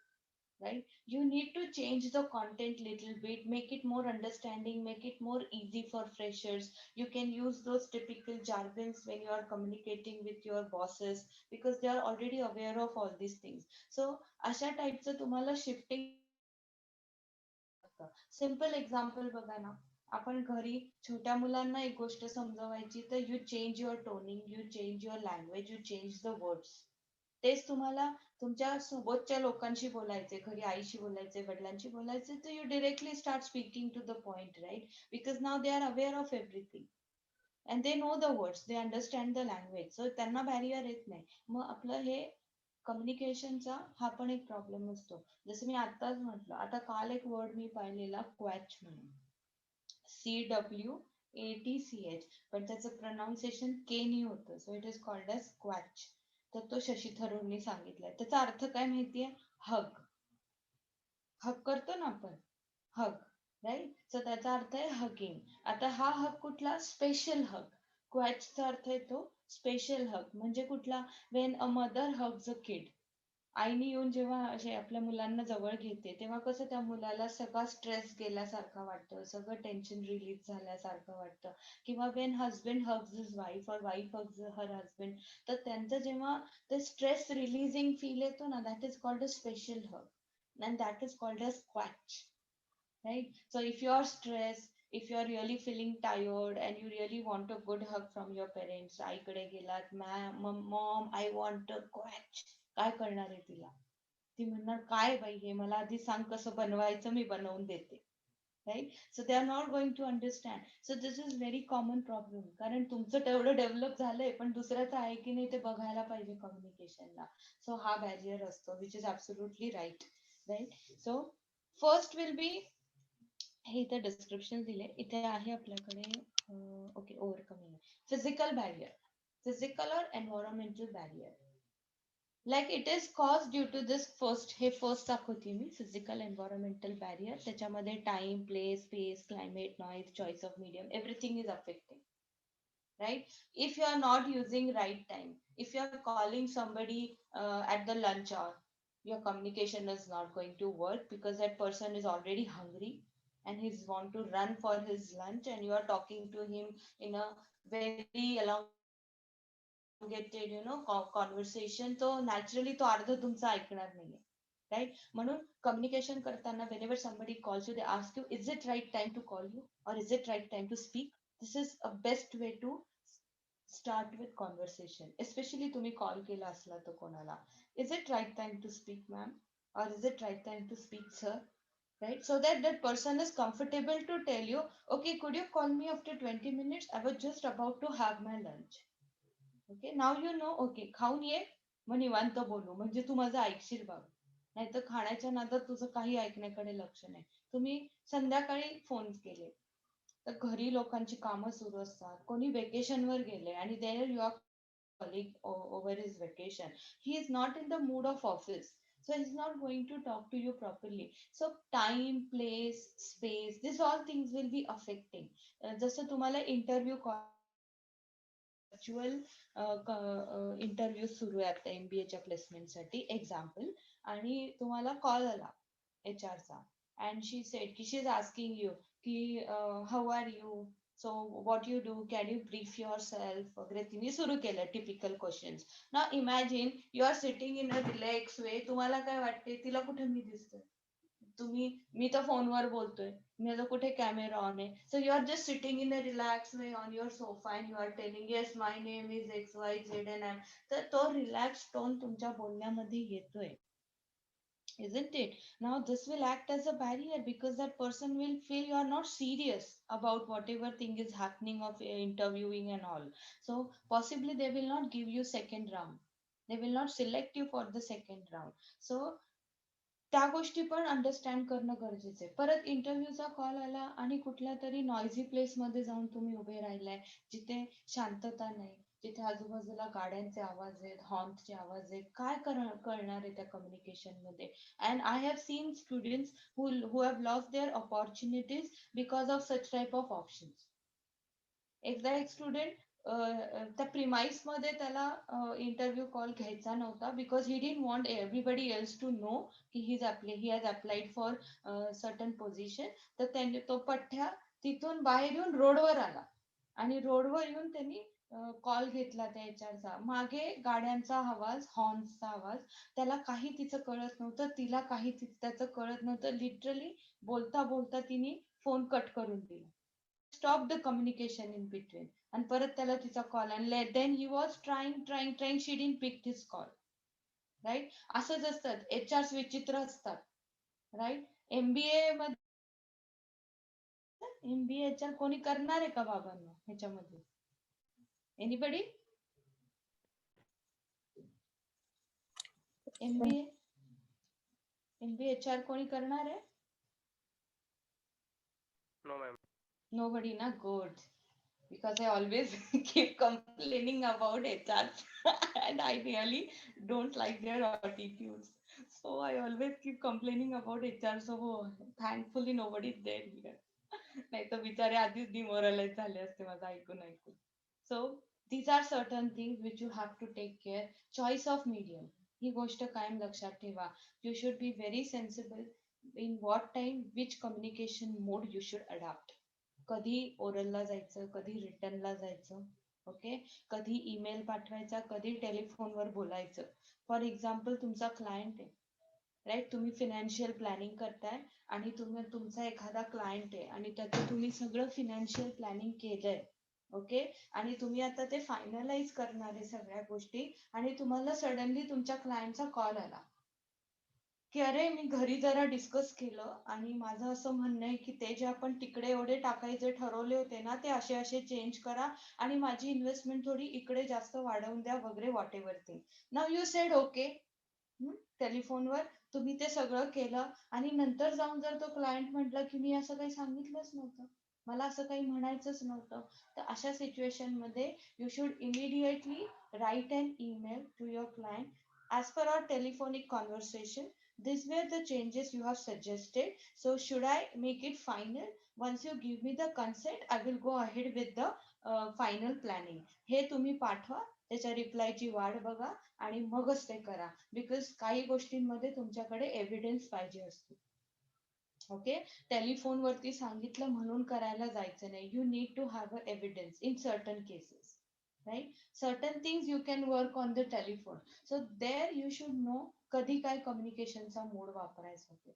right? You need to change the content little bit, make it more understanding, make it more easy for freshers. You can use those typical jargons when you are communicating with your bosses because they are already aware of all these things. So अशा टाईपचं तुम्हाला shifting. Simple example बघा ना, आपण घरी छोट्या मुलांना एक गोष्ट समजवायची तर you change your toning, you change your language, you change the words. तेच तुम्हाला तुमच्या सोबतच्या लोकांशी बोलायचे, घरी आईशी बोलायचे, वडिलांशी बोलायचे, तर you directly start speaking to the point, right? Because now they are aware of everything and they know the words, they understand the language. So त्यांना बॅरियर येत नाही. मग आपलं हे कम्युनिकेशनचा हा पण एक प्रॉब्लेम असतो. जसं मी आताच म्हटलं, आता काल एक वर्ड मी पाहिलेला क्वॅच म्हणून, CWATCH, पण त्याचं प्रोनाउन्सिएशन केनी होतं. So it is called as quatch. तर तो शशी थरूरनी सांगितलाय. त्याचा अर्थ काय माहितीये? हग. हग करतो ना आपण, हग, राईट? सो त्याचा अर्थ आहे हगिंग. आता हा हग कुठला? स्पेशल हग. क्वॅचचा अर्थ येतो स्पेशल हग. म्हणजे कुठला? When a mother hugs a kid. आईने येऊन जेव्हा असे आपल्या मुलांना जवळ घेते तेव्हा कसं त्या मुलाला सगळा स्ट्रेस गेल्यासारखं वाटतं, सगळं टेन्शन रिलीज झाल्यासारखं वाटतं. किंवा when husband hugs his wife और वाईफ हग्स हर हजबंड, तर त्यांचं जेव्हा ते स्ट्रेस रिलीजिंग फील येतो ना, that is called a special hug and that is called a quatch, right? So if you are stressed, if you are really feeling tired and you really want a good hug from your parents, आईकडे गेलात, mom I want a क्वॅच, काय करणार आहे तिला? ती म्हणणार काय बाई हे, मला आधी सांग कसं बनवायचं, मी बनवून देते, राईट? So they are not going to understand. So this is very common problem. कारण तुमचं तेवढं डेव्हलप झालंय पण दुसऱ्याचं आहे की नाही ते बघायला पाहिजे कम्युनिकेशनला. सो हा बॅरियर असतो, which is absolutely right, right? So first will be, हे इथे डिस्क्रिप्शन दिले, इथे आहे आपल्याकडे. Okay, overcoming physical barrier. Physical और environmental barrier, like it is cause due to this. हे फर्स्ट दाखवते मी, फिजिकल एन्व्हायरमेंटल बॅरियर. त्याच्यामध्ये time, place, space, climate, noise, choice of medium, everything is affecting, right? If you are not using right time, if you are calling somebody at the lunch hour, your communication is not going to work because that person is already hungry and he's want to run for his lunch and you are talking to him in a very elongated, conversation. So naturally तो अर्ध तुमचं ऐकणार नाहीये, right? म्हणून communication करताना whenever somebody calls you, they ask you, is it right time to call you or is it right time to speak? This is a best way to start with conversation, especially तुम्ही call केला असला तर कोणाला. Is it right time to speak, ma'am? Or is it right time to speak, sir? Right? So that that person is comfortable to tell you, okay, could you call me after 20 minutes? I was just about to have my lunch. Okay, now you know, okay, खाऊन ये, मग निवांत बोलू, म्हणजे तू माझं ऐकशील बाबा. नाहीतर खाण्याच्या नादात तुझं काही ऐकण्याकडे लक्ष नाही. तुम्ही संध्याकाळी फोन केले तर घरी लोकांची कामं सुरू असतात, कोणी वेकेशनवर गेले आणि there your colleague over his vacation, he is not in the mood of office, so he's not going to talk to you properly. So time, place, space, these all things will be affecting. जसं तुम्हाला interview virtual interview सुरू आहे आता MBA च्या प्लेसमेंटसाठी example, आणि तुम्हाला call आला HR चा and she said की she is asking you की how are you, so what you do, can you brief yourself वगैरे तिने सुरू केलं टिपिकल क्वेश्चन्स. ना imagine you are sitting in a relax way, तुम्हाला काय वाटते तिला कुठे मी दिसतोय, मी तर फोनवर बोलतोय, माझा कुठे कॅमेरा ऑन आहे. So you are just sitting in a relax way on your sofa and you are telling yes my name is XYZ and I am. तर तो रिलॅक्स टोन तुमच्या बोलण्यामध्ये येतोय, isn't it? Now this will act as a barrier because that person will feel you are not serious about whatever thing is happening of interviewing and all. So possibly they will not give you second round, they will not select you for the second round. So त्या गोष्टी पण understand करणं गरजेचं आहे. परत इंटरव्ह्यूचा call आला आणि कुठल्या तरी नॉइझी प्लेस मध्ये जाऊन तुम्ही उभे राहिलाय जिथे शांतता नाही, जिथे आजूबाजूला गाड्यांचे आवाज आहेत, हॉर्नचे आवाज आहेत, काय करणार आहे त्या कम्युनिकेशन मध्ये. And I have seen students who have lost their opportunities because of such type of options. एकदा एक स्टुडंट त्या प्रिमाइस मध्ये त्याला इंटरव्ह्यू कॉल घ्यायचा नव्हता because he didn't want everybody else to know की he has applied for certain position. तर त्यांनी तो पठ्ठ्या तिथून बाहेर येऊन रोडवर आला आणि रोडवर येऊन त्यांनी कॉल घेतला त्या एचआरचा. मागे गाड्यांचा आवाज, हॉर्नचा आवाज, त्याला काही तिचं कळत नव्हतं, तिला काही त्याचं कळत नव्हतं. लिटरली बोलता बोलता तिने फोन कट करून दिला. Stop the communication in between. आणि परत त्याला तिचा कॉल आणि then he was trying she didn't pick his call. Right, असंच असतात एचआर, विचित्र असतात. राईट, एमबीए मध्ये एमबीए कोणी करणार आहे का बाबांना ह्याच्यामध्ये? एनीबडी? एमबीए एचआर कोणी करणार आहे? No, ma'am. Nobody, na? Good. Because I always keep complaining about HRs and I really don't like their attitudes. So I always keep complaining about HR. So thankfully nobody is there here. नाही तर बिचारे आधीच demoralise झाले असते माझं ऐकून ऐकून. So these are certain things which you have to take care. Choice of medium, ही गोष्ट कायम लक्षात ठेवा. You should be very sensible in what time which communication mode you should adapt. कधी ओरलला जायचं, कधी रिटर्नला जायचं. ओके, कधी ईमेल पाठवायचा, कधी टेलिफोनवर बोलायचं. फॉर एक्झाम्पल, तुमचा क्लायंट आहे, राईट, तुम्ही फिनान्शियल प्लॅनिंग करताय आणि तुमचा एखादा क्लायंट आहे आणि त्याचं तुम्ही सगळं फिनान्शियल प्लॅनिंग केलंय. ओके, आणि तुम्ही आता ते फायनलाइज करणार आहे सगळ्या गोष्टी आणि तुम्हाला सडनली तुमच्या क्लायंटचा कॉल आला की अरे मी घरी जरा डिस्कस केलं आणि माझं असं म्हणणं आहे की ते जे आपण तिकडे एवढे टाकायचे ठरवले होते ना, ते असे असे चेंज करा आणि माझी इन्व्हेस्टमेंट थोडी इकडे जास्त वाढवून द्या वगैरे, whatever thing. Now you said okay, टेलिफोनवर तुम्ही ते सगळं केलं आणि नंतर जाऊन जर तो क्लायंट म्हटलं की मी असं काही सांगितलंच नव्हतं, मला असं काही म्हणायचंच नव्हतं, तर अशा सिच्युएशन मध्ये you should immediately write an email to your client as per our telephonic conversation. These were the changes you have suggested. So should I make it final? Once you give me the consent, I will go ahead with the final planning. हे तुम्ही पाठवा, त्याच्या रिप्लायची वाट बघा आणि मगच ते करा. बिकॉज काही गोष्टींमध्ये तुमच्याकडे एव्हिडन्स पाहिजे असतो. ओके, टेलिफोन वरती सांगितलं म्हणून करायला जायचं नाही. You need to have a evidence in certain cases. Right, certain things you can work on the telephone. So there you should know कधी काय कम्युनिकेशनचा मोड वापरायचा होते.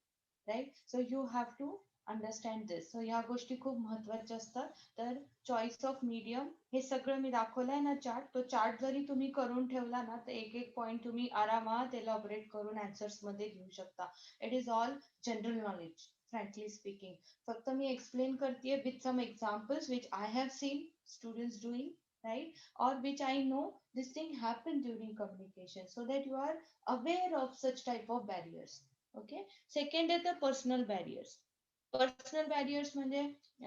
Right, so you have to understand this. So ह्या गोष्टी खूप महत्वाच्या असतात. तर चॉईस ऑफ मीडियम, हे सगळं मी दाखवलंय ना चार्ट, तो चार्ट जरी तुम्ही करून ठेवला ना, तर एक एक पॉईंट तुम्ही आरामात एलॉबरेट करून आन्सर्स मध्ये घेऊ शकता. It is all general knowledge, frankly speaking. फक्त मी एक्सप्लेन करते with some examples which I have seen students doing, right, or which I know this thing happened during communication, so that you are aware of such type of barriers. Okay, second is the personal barriers. Personal barriers म्हणजे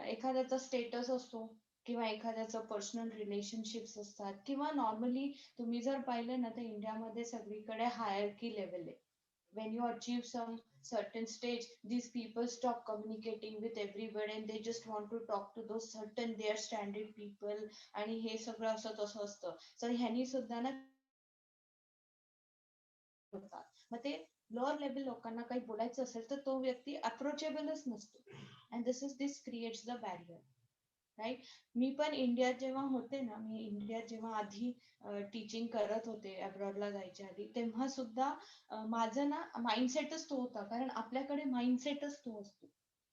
एखाद्याचा status असतो किंवा एखाद्याचं personal relationships असतात, किंवा normally तुम्ही जर पाहिलं ना तर इंडियामध्ये सगळीकडे हायरकी लेवल आहे. when you achieve some certain stage, these people stop communicating with everybody and they just want to talk to those certain their standard people. आणि हे सगळं असं तसं असतं. तर ह्यानी सुद्धा ना होतात. मग ते लोअर लेवल लोकांना काही बोलायचं असेल तर तो व्यक्ती अप्रोचेबलच नसतो. And this creates the barrier. Right, मी पण इंडियात जेव्हा होते ना, मी इंडियात जेव्हा आधी टीचिंग करत होते अब्रॉडला जायच्या आधी, तेव्हा सुद्धा माझं ना माइंडसेटच तो होता. कारण आपल्याकडे माइंडसेटच तो असतो.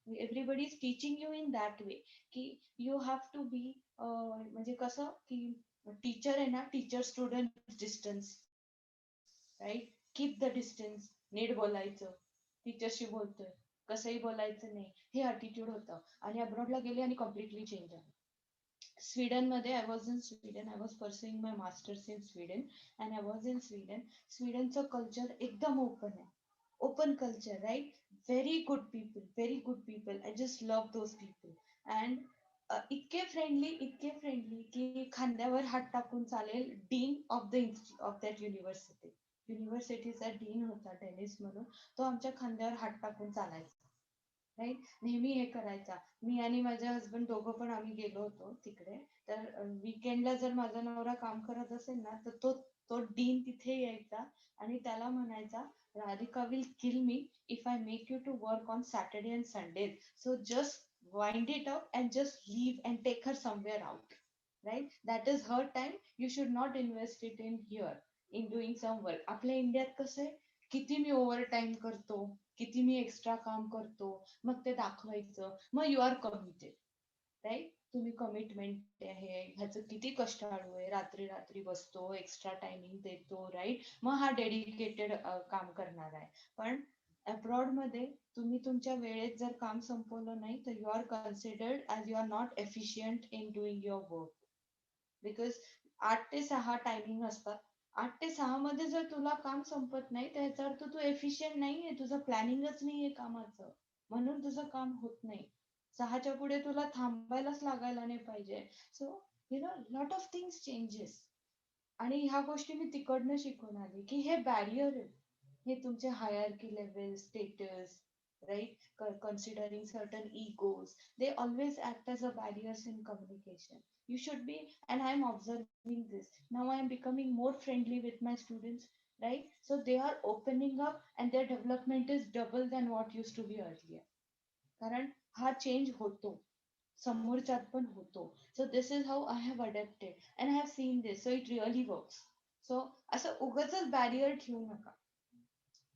Everybody is teaching you in that way की यू हॅव टू बी, म्हणजे कसं की टीचर आहे ना, teacher student distance, right, keep the distance, नीट बोलायचं, टीचरशी बोलतोय कसंही बोलायचं नाही, हे अटिट्यूड होतं. आणि अब्रॉडला गेले आणि कम्प्लिटली चेंज झालं. स्वीडन मध्ये, I was in Sweden, I was pursuing my masters in Sweden and I was in Sweden. स्वीडनचं कल्चर एकदम ओपन आहे, open culture, right, very good people, very good people. I just love those people. And इतके friendly की खांद्यावर हात टाकून चालेल. Dean of that युनिव्हर्सिटीचा dean होता डेनिस म्हणून. तो आमच्या खांद्यावर हात टाकून चालायचा. राईट, नेहमी हे करायचा. मी आणि माझे हसबंड दोघं पण आम्ही गेलो होतो तिकडे. तर वीकेंडला जर माझा नवरा काम करत असेल ना, तर तो तो डीन तिथे यायचा आणि त्याला म्हणायचा, Radhika will kill me if I make you to work on Saturday and Sunday. So just wind it up and just leave and take her somewhere out, right? That is her time. You should not invest it in here in doing some work. आपल्या इंडियात कसं आहे, किती मी over time करतो, किती मी extra काम करतो, मग ते दाखवायचं, मग यू आर कमिटेड. राईट, तुम्ही कमिटमेंट आहे, ह्याचं किती कष्टाळू आहे, रात्री रात्री बसतो, एक्स्ट्रा टायमिंग देतो, राईट, मग हा डेडिकेटेड काम करणार आहे. पण अब्रॉड मध्ये तुम्ही तुमच्या वेळेत जर काम संपवलं नाही तर you are considered as you are not efficient in doing your work. Because 8 ते 6 टायमिंग असतात. 8 ते 6 मध्ये जर तुला काम संपत नाही तर याचा अर्थ तू एफिशियंट नाहीये, तुझं प्लॅनिंगच नाहीये कामाचं, म्हणून तुझं काम होत नाही. 6च्या पुढे तुला थांबायलाच लागायला नाही पाहिजे. So lot of things changes. आणि ह्या गोष्टी मी तिकडनं शिकून आली की हे बॅरियर आहे. हे तुमचे hierarchy level, status, right? Considering certain egos, they always act as a barriers in communication. You should be, and I am observing this. Now I am becoming more friendly with my students, right? So they are opening up and their development is double than what used to be earlier. कारण हा change होतो, समोरच्यात पण होतो. So this is how I have adapted and I have seen this. So it really works. So असं उगाचच barrier ठेवू नका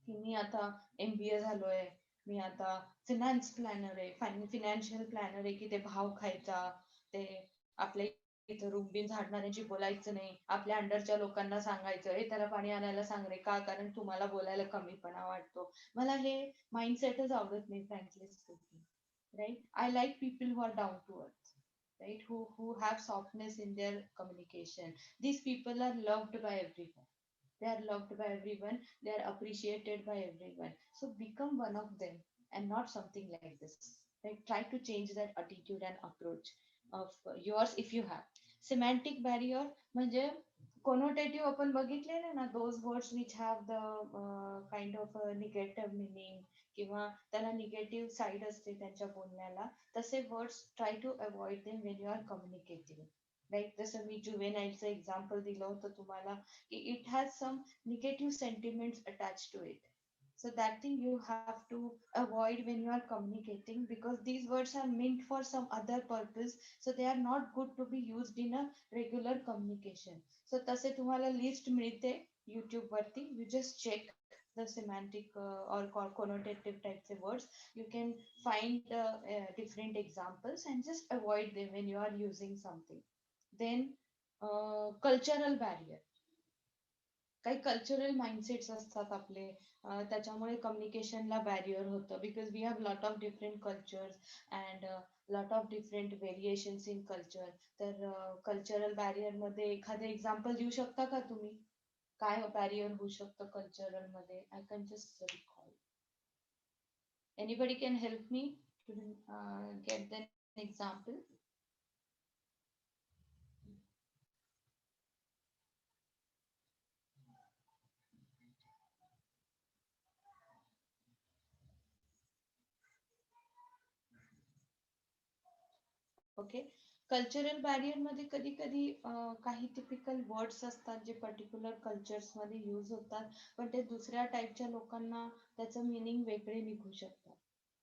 की मी आता MBA झालोय, मी आता फिनान्स प्लॅनर आहे, फिनान्शियल प्लॅनर आहे, की ते भाव खायचा, ते आपल्या इथं रूम बिन झाडणाऱ्यांशी बोलायचं नाही, आपल्या अंडरच्या लोकांना सांगायचं हे त्याला पाणी आणायला सांग रे, का कारण तुम्हाला बोलायला कमीपणा वाटतो. मला हे माइंडसेटच आवडत नाही, frankly speaking. Right, I like people who are down to earth, right? Who have softness in their communication. These people are loved by everyone. They are loved by everyone. They are appreciated by everyone. So become one of them and not something like this. Like try to change that attitude and approach of yours if you have. Semantic barrier म्हणजे connotative आपण बघितलेले ना, those words which have the kind of a negative meaning किंवा त्याला negative side असते त्यांच्या बोलण्याला, तसे words try to avoid them when you are communicating. Like जसं मी जुवेनाईलचं एक्झाम्पल दिलं होतं तुम्हाला, की it has some negative sentiments attach to it. So that thing you have to avoid when you are communicating, because these words are meant for some other purpose, so they are not good to be used in a regular communication. So तसे तुम्हाला list मिळते YouTube वरती, you just check the semantic or connotative types of words. You can find different examples and just avoid them when you are using something. Then cultural barrier. काही cultural mindsets असतात आपले, त्याच्यामुळे कम्युनिकेशनला barrier होतं, because we have lot of different cultures and lot of different variations in culture. तर cultural barrier मध्ये एखादं example देऊ शकता का तुम्ही? काय बॅरियर होऊ शकतं कल्चरल मध्ये? I can just recall. Anybody can help me to get the example? Okay, cultural barrier मध्ये कधी कधी काही टिपिकल वर्ड्स असतात जे पर्टिक्युलर कल्चर्स मध्ये यूज होतात, पण ते दुसऱ्या टाईपच्या लोकांना त्याचं मिनिंग वेगळे निघू शकतात.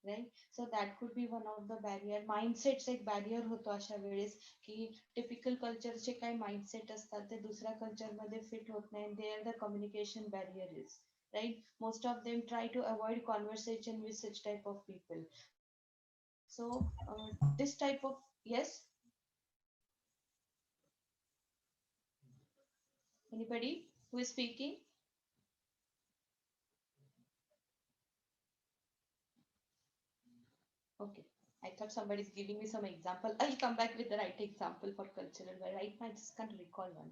Right, so that could be one of the barrier. माइंडसेटचा एक बॅरियर होतो अशा वेळेस, की टिपिकल कल्चरचे काही माइंडसेट असतात ते दुसऱ्या कल्चरमध्ये फिट होत नाही, there the communication barrier is. Right, most of them try to avoid conversation with such type of people. So this type of, yes, anybody who is speaking? Okay, I thought somebody is giving me some example. I'll come back with the right example for cultural, but right now I just can't recall one.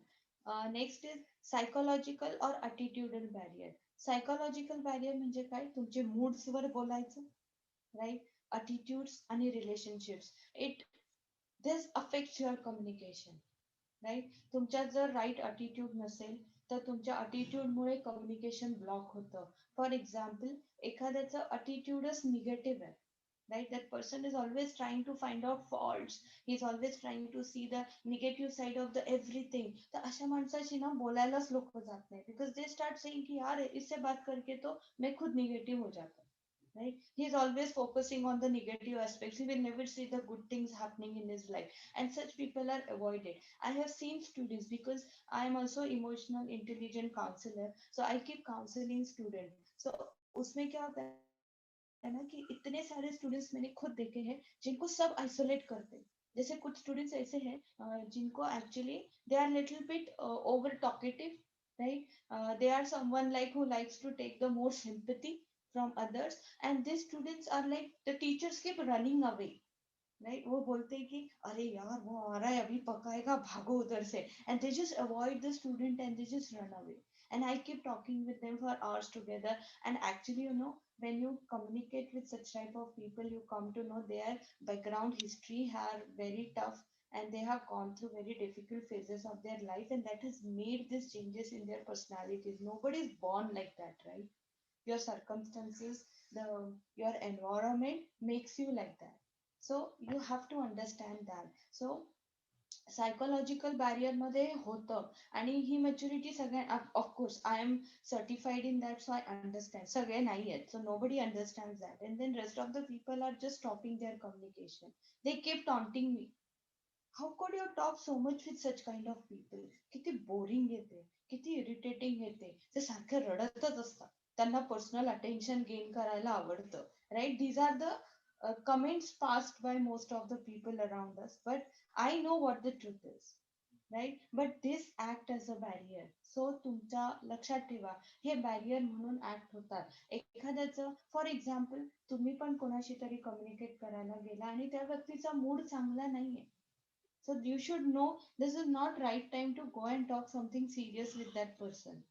Next is psychological or attitudinal barrier. Psychological barrier म्हणजे काय? तुमचे moods वर बोलायचं, right? Attitudes आणि relationships. It this affects your communication, right. तुमच्यात जर right attitude नसेल तर तुमच्या अटिट्यूड मुळे कम्युनिकेशन ब्लॉक होतं. फॉर एक्झाम्पल, एखाद्याचं अटिट्यूडच निगेटिव्ह आहे, right? That person is always trying to find out faults. He's always trying to see the negative side of the everything. तर अशा माणसाशी ना बोलायलाच लोक जात नाही, because they start saying की यार इससे बात करके तो मैं खुद निगेटिव हो जाता, right? He is always focusing on the negative aspects. He will never see the good things happening in his life, and such people are avoided. I have seen students, because I am also emotional intelligent counselor, so I keep counseling students. So उसमें क्या होता है ना कि इतने सारे students मैंने खुद देखे हैं जिनको सब आइसोलेट करते हैं. जैसे कुछ स्टूडेंट्स ऐसे हैं जिनको actually they are little bit over talkative, right? They are someone like who likes to take the more sympathy from others, and these students are like the teachers keep running away, right? वो बोलते हैं कि अरे यार वो आ रहा है अभी पकाएगा भागो उधर से, and they just avoid the student and they just run away. And I keep talking with them for hours together, and actually, you know, when you communicate with such type of people, you come to know their background history are very tough, and they have gone through very difficult phases of their life, and that has made these changes in their personalities. Nobody is born like that, right? Your circumstances, the your environment makes you like that. So you have to understand that. So psychological barrier मध्ये होतं, आणि ही maturity सगळ्या, of course I am certified in that, so I understand. सगळे नाही आहेत, so nobody understand that, and then rest of the people are just stopping their communication. They keep taunting me, how could you talk so much with such kind of people. किती boring येते, किती irritating येते. ते सारखे रडतच असतात, त्यांना personal attention gain करायला आवडतं, right? These are the comments passed by most of the people around us, but I know what the truth is, right? But this act as a barrier. So तुमच्या लक्षात ठेवा, हे barrier म्हणून act होतात. एखाद्याचं for example, तुम्ही पण कोणाशी तरी कम्युनिकेट करायला गेला आणि त्या व्यक्तीचा मूड चांगला नाहीये, so you should know this is not right time to go and talk something serious with that person,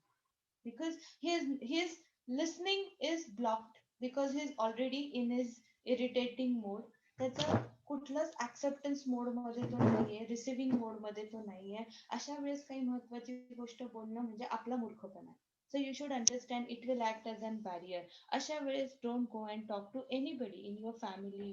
because his listening is blocked, because he's already in his irritating mode. त्याचं कुठलंच acceptance मोड मध्ये तो नाहीये, receiving मोड मध्ये तो नाहीये. अशा वेळेस काही महत्वाची गोष्ट बोलणं म्हणजे आपला मूर्खपणा आहे. So you should understand it will act as an barrier. अशा वेळेस don't go and talk to anybody in your family,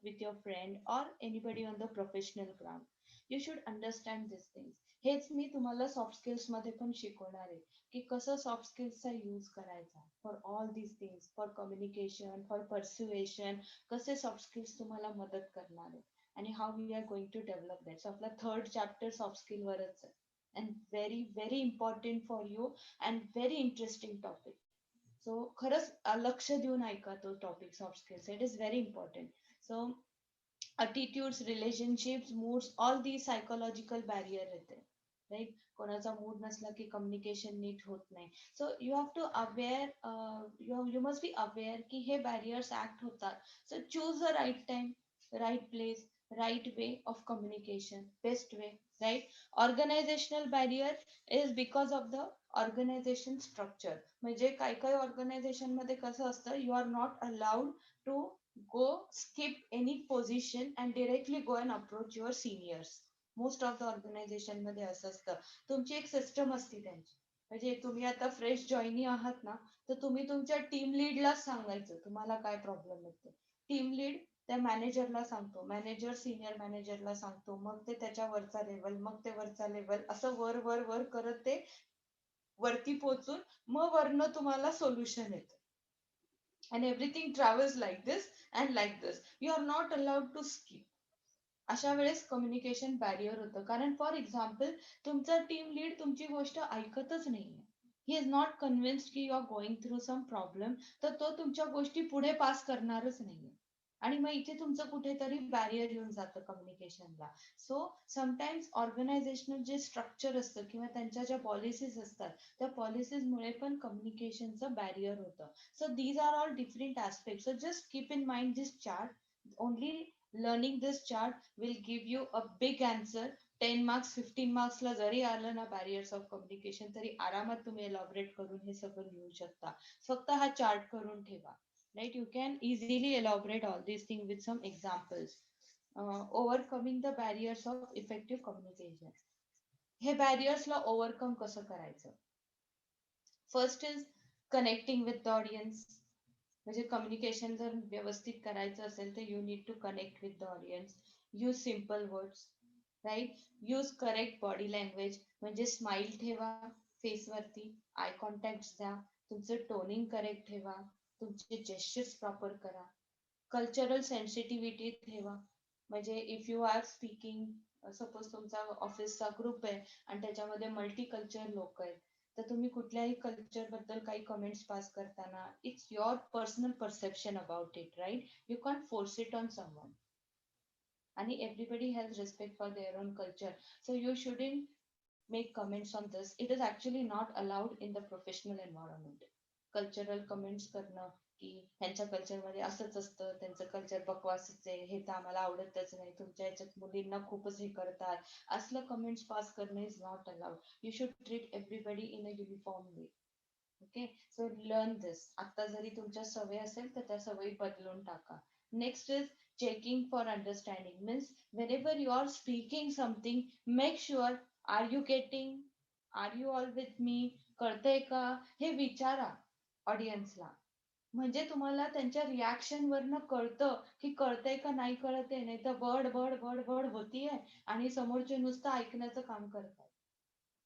with your friend or anybody on the professional ground. You should understand these things. हेच मी तुम्हाला soft skills मध्ये पण शिकवणार आहे की कसं सॉफ्ट स्किल्सचा यूज करायचा for all these things, for communication, for persuasion. कसे सॉफ्ट स्किल्स तुम्हाला मदत करणार आहे आणि how we are going to develop that. So आपला थर्ड चॅप्टर सॉफ्ट स्किल वरच आहे, and very very important for you and very interesting topic. So खरंच लक्ष देऊन ऐका तो topic soft skills. It is very important. So attitudes, relationships, moods, all these psychological barrier येते, right? कोणाचा mood नसला की कम्युनिकेशन नीट होत नाही. So you have to aware, you must be aware की हे बॅरियर्स ऍक्ट होतात. So choose the right time, right place, right way of communication, best way, right? Organisational barrier is because of the organisation structure. म्हणजे काही काही organisation मध्ये कसं असतं, you are not allowed to go skip any position and directly go and approach your seniors. Most of the organisation मध्ये असं असतं. तुमची एक सिस्टम असते त्यांची. म्हणजे तुम्ही आता फ्रेश जॉईनी आहात ना, तर तुम्ही तुमच्या टीम लीडलाच सांगायचं तुम्हाला काय प्रॉब्लेम येतो. टीम लीड त्या मॅनेजरला सांगतो, मॅनेजर सिनियर मॅनेजरला सांगतो, मग ते त्याच्या वरचा लेवल, मग ते वरचा लेवल, असं वर वर वर करत ते वरती पोहोचून मग वरनं तुम्हाला सोल्युशन येतं. And everything travels like this and like this. You are not allowed to skip. अशा वेळेस कम्युनिकेशन बॅरियर होतं. कारण फॉर एक्झाम्पल, तुमचा टीम लीड तुमची गोष्ट ऐकतच नाहीये, ही इज नॉट कन्व्हिन्स्ड की you are going through some problem, तर तो तुमच्या गोष्टी पुढे पास करणारच नाहीये. आणि मग इथे तुमचं कुठेतरी बॅरियर येऊन जातं कम्युनिकेशनला. सो समटाइम्स ऑर्गनायझेशनल जे स्ट्रक्चर असतं किंवा त्यांच्या ज्या पॉलिसीज असतात, त्या पॉलिसीजमुळे पण कम्युनिकेशनचं बॅरियर होतं. So these are all different aspects. So just keep in mind this chart. Only learning this chart will give you a big answer. 10 marks, 15 marks ला जरी आलं ना barriers of communication, तरी आरामात तुम्ही एलॉबरेट करून हे सगळं लिहू शकता. फक्त हा चार्ट करून ठेवा, right? You can easily elaborate all these things with some examples. Overcoming the barriers of effective communication. हे बॅरियर्सला ओव्हरकम कसं करायचं? First is connecting with the audience. म्हणजे कम्युनिकेशन जर व्यवस्थित करायचं असेल तर you need to connect with the audience. Use simple words, right. Use correct body language, म्हणजे स्माइल ठेवा फेसवरती, आय कॉन्टॅक्ट द्या, तुमचं टोनिंग करेक्ट ठेवा, तुमचे जेस्चर्स प्रॉपर करा. कल्चरल सेन्सिटिव्हिटी ठेवा, म्हणजे if you are speaking, suppose तुमचा ऑफिसचा ग्रुप आहे आणि त्याच्यामध्ये मल्टी कल्चर लोक आहेत, तर तुम्ही कुठल्याही कल्चर बद्दल काही कमेंट्स पास करताना it's your personal perception about it, right. You can force it on someone. आणि everybody has respect for their own culture, so you shouldn't make comments on this. It is actually not allowed in the professional environment. Cultural comments करणं की ह्यांच्या कल्चरमध्ये असंच असतं, त्यांचं culture बकवासच आहे, हे तर आम्हाला आवडतच नाही, तुमच्या ह्याच्यात मुलींना खूपच हे करतात, असलं कमेंट्स पास करणं is not allowed. You should treat everybody in a uniform way. Okay, so learn this. आता जरी तुमच्या सवय असेल तर त्या सवयी बदलून टाका. Next is checking for understanding. Means whenever you are speaking something, make sure, are you getting, are you all with me, कळतंय का, हे विचारा ऑडियन्सला. म्हणजे तुम्हाला त्यांच्या रिॲक्शन वरनं कळतं की कळतंय का नाही कळतंय. नाही तर बड बड बड बड होतीये आणि समोरचे नुसतं ऐकण्याचं काम करतात,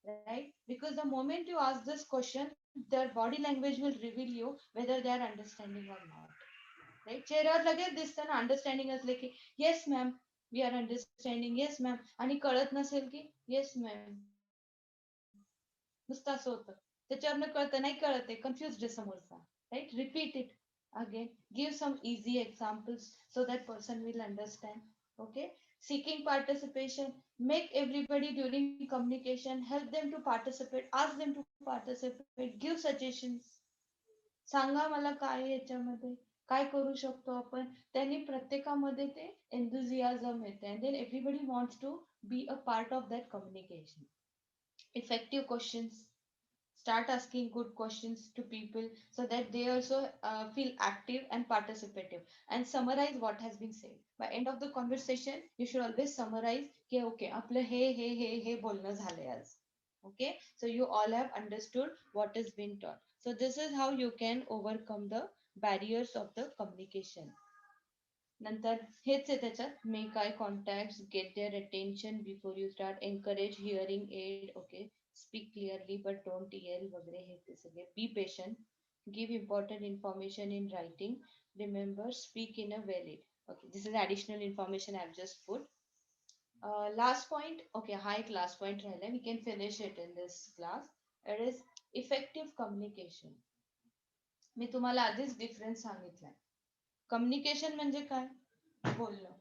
right. Because the moment you ask this question, their body language will reveal you whether they are understanding or not, right. चेहऱ्यावर लगेच दिसतं ना, अंडरस्टँडिंग असले की yes ma'am we are understanding, yes ma'am, आणि कळत नसेल की येस मॅम, नुसतं असं होतं. त्याच्यावरनं कळतं नाही कळत आहे, कन्फ्युज्ड आहे समोरचा, right. Repeat it again, give some easy examples so that person will understand. Okay. Seeking participation, make everybody during communication, help them to participate, ask them to participate, give suggestions. सांगा मला काय आहे याच्यामध्ये, काय करू शकतो आपण. त्यांनी प्रत्येकामध्ये ते एन्थुझियाझम येते and then everybody wants to be a part of that communication. Effective questions. Start asking good questions to people so that they also feel active and participative, and summarize what has been said. By end of the conversation you should always summarize ki okay आपलं हे बोलणं झालंय आज. Okay, so you all have understood what is being taught. So this is how you can overcome the barriers of the communication. नंतर हेच आहे त्याच्यात, make eye contact, get their attention before you start, encourage hearing aid. Okay, speak clearly but don't yell वगैरे, हे ते सगळे. Be patient, give important information in writing, remember speak in a valid. Okay, this is additional information I have just put. Last point, okay, हा एक last point राहिलाय, we can finish it in this class. It is effective communication. मी तुम्हाला आधीच difference सांगितलाय. Communication म्हणजे काय, बोलणं.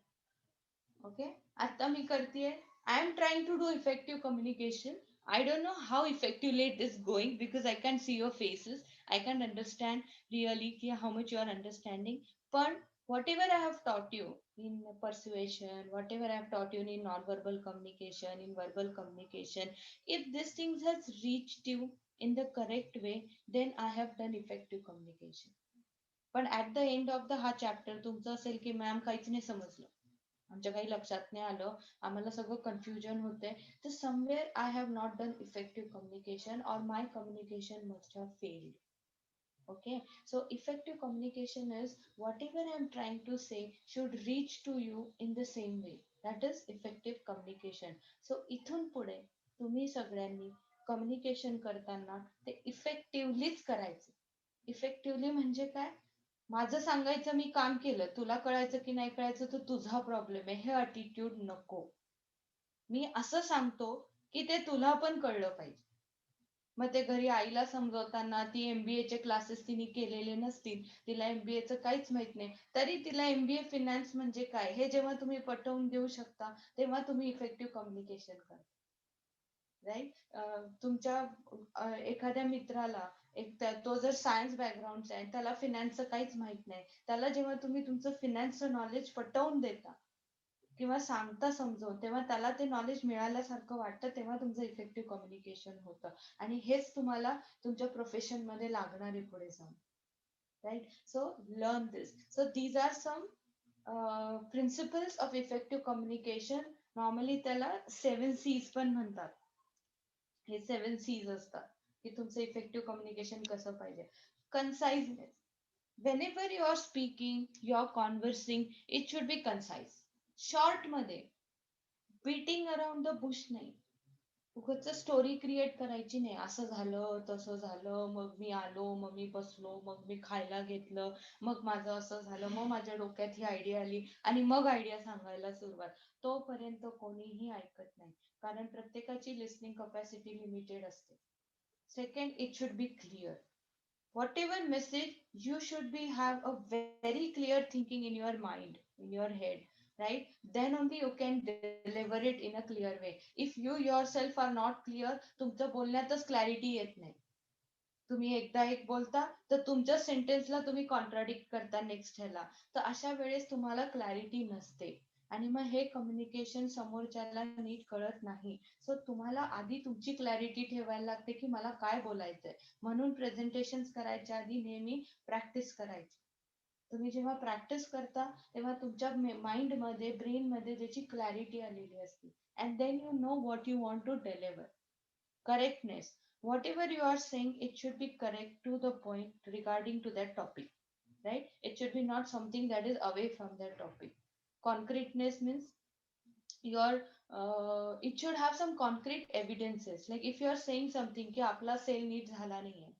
Okay, आता मी करतेय, I am trying to do effective communication. I don't know how effectively it is going because I can't see your faces. I can't understand really how much you are understanding. But whatever I have taught you in persuasion, whatever I have taught you in non-verbal communication, in verbal communication, if these things has reached you in the correct way, then I have done effective communication. पण at the end of the हा chapter तुमचं असेल की ma'am काहीच नाही समजलं, आमच्या काही लक्षात नाही आलं, आम्हाला सगळं कन्फ्युजन होतंय, तर somewhere I have not done effective communication और my communication must have failed. Okay, so effective communication is whatever I am trying to say should reach to you in the same way. That is effective communication. So इथून पुढे तुम्ही सगळ्यांनी communication करताना ते इफेक्टिव्हलीच करायचं. Effectively म्हणजे काय, माझं सांगायचं मी काम केलं, तुला कळायचं की नाही कळायचं तो तुझा प्रॉब्लेम आहे, हे अटिट्यूड नको. मी असं सांगतो की ते तुला पण कळलं पाहिजे. मग ते घरी आईला समजवताना ती MBA चे क्लासेस तिने केलेले नसतील, तिला MBA चं काहीच माहित नाही, तरी तिला MBA फिनान्स म्हणजे काय हे जेव्हा तुम्ही पटवून देऊ शकता तेव्हा तुम्ही इफेक्टिव्ह कम्युनिकेशन करा, राईट. तुमच्या एखाद्या मित्राला तो जर सायन्स बॅकग्राऊंडचा आहे, त्याला फिनान्सचं काहीच माहित नाही, त्याला जेव्हा तुम्ही तुमचं फिनान्सचं नॉलेज पटवून देता किंवा सांगता समजवून, तेव्हा त्याला ते नॉलेज मिळाल्यासारखं वाटतं, तेव्हा तुमचं इफेक्टिव्ह कम्युनिकेशन होतं. आणि हेच तुम्हाला तुमच्या प्रोफेशन मध्ये लागणार आहे पुढे जाऊन, right. So learn this. So these are some principles of effective communication, normally त्याला 7 C's पण म्हणतात. हे 7 C's असतात की तुमचं इफेक्टिव्ह कम्युनिकेशन कसं पाहिजे. कन्साइजनेस, whenever you are speaking, you are conversing, it should be concise. Short मध्ये, बीटिंग अराउंड द बुश नाही. उगाच स्टोरी क्रिएट करायची नाही. असं झालं, तसं झालं, मग मी आलो, मग मी बसलो, मग मी खायला घेतलं, मग माझं असं झालं, मग माझ्या डोक्यात ही आयडिया आली आणि मग आयडिया सांगायला सुरुवात. तोपर्यंत कोणीही ऐकत नाही, कारण प्रत्येकाची लिसनिंग कपॅसिटी लिमिटेड असते. Second, it should be clear. whatever message, you should be have a very clear thinking in your mind, in your head, right? Then only you can deliver it in a clear way. If you yourself are not clear, तुमचं बोलण्यातच clarity येत नाही. तुम्ही एकदा एक बोलता तर तुमच्या सेंटेन्सला तुम्ही कॉन्ट्राडिक्ट करता नेक्स्ट ह्याला, तर अशा वेळेस तुम्हाला क्लॅरिटी नसते आणि मग हे कम्युनिकेशन समोरच्याला नीट कळत नाही. सो तुम्हाला आधी तुमची क्लॅरिटी ठेवायला लागते की मला काय बोलायचंय. म्हणून प्रेझेंटेशन करायच्या आधी नेहमी प्रॅक्टिस करायची. तुम्ही जेव्हा प्रॅक्टिस करता तेव्हा तुमच्या माइंड मध्ये, ब्रेन मध्ये त्याची क्लॅरिटी आलेली असते. And then you know what you want to deliver. Correctness, whatever you are saying, it should be correct to the point regarding to that topic, right? It should be not something that is away from that topic. Concreteness means your it should have some concrete evidences. Like if you are saying something ki आपला sale नीट झाला नाहीये,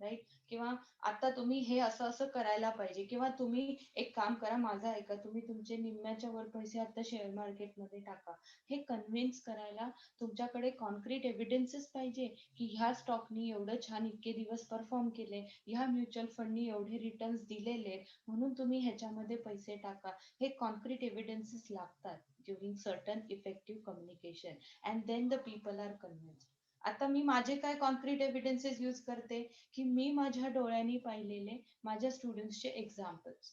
right, किंवा आता तुम्ही हे असं असं करायला पाहिजे, किंवा तुम्ही एक काम करा, माझं ऐका, तुम्ही तुमचे निम्म्याच्या वर पैसे आता शेअर मार्केटमध्ये टाका. हे कन्व्हिन्स करायला तुमच्याकडे कॉन्क्रीट एव्हिडन्सेस पाहिजे की ह्या स्टॉकनी एवढं छान इतके दिवस परफॉर्म केले, ह्या म्युच्युअल फंडनी एवढे रिटर्न्स दिलेले, म्हणून तुम्ही ह्याच्यामध्ये पैसे टाका. हे कॉन्क्रीट एव्हिडन्सेस लागतात during certain effective communication. And then the people are convinced. आता मी माझे काय कॉन्क्रीट एव्हिडन्सेस यूज करते की मी माझ्या डोळ्यांनी पाहिलेले माझ्या स्टुडंट्सचे examples.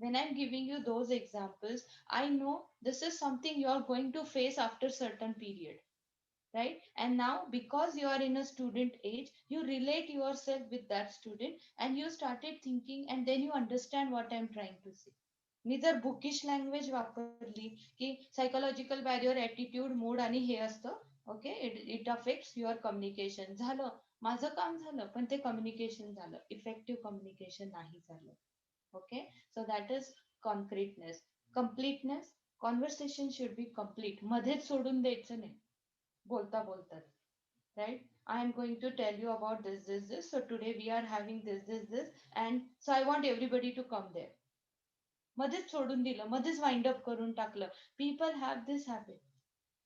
when I'm giving you those examples, I know this is something you are going to face after certain period, right? And now because you are in a student age, you relate yourself with that student and you started thinking, and then you understand what I'm trying to say. मी जर bookish language वापरली की psychological barrier, attitude, mood आणि हे असतं, okay, it affects your communication, झालं, माझं काम झालं, पण ते कम्युनिकेशन झालं, इफेक्टिव्ह कम्युनिकेशन नाही झालं. Okay, so that is concreteness. Completeness, conversation should be complete, मध्येच सोडून द्यायचं नाही बोलता बोलतात, right? I am going to tell you about this. So today we are having this, and so I want everybody to come there. मध्येच सोडून दिलं, मध्येच वाइंड अप करून टाकलं. People have this habit.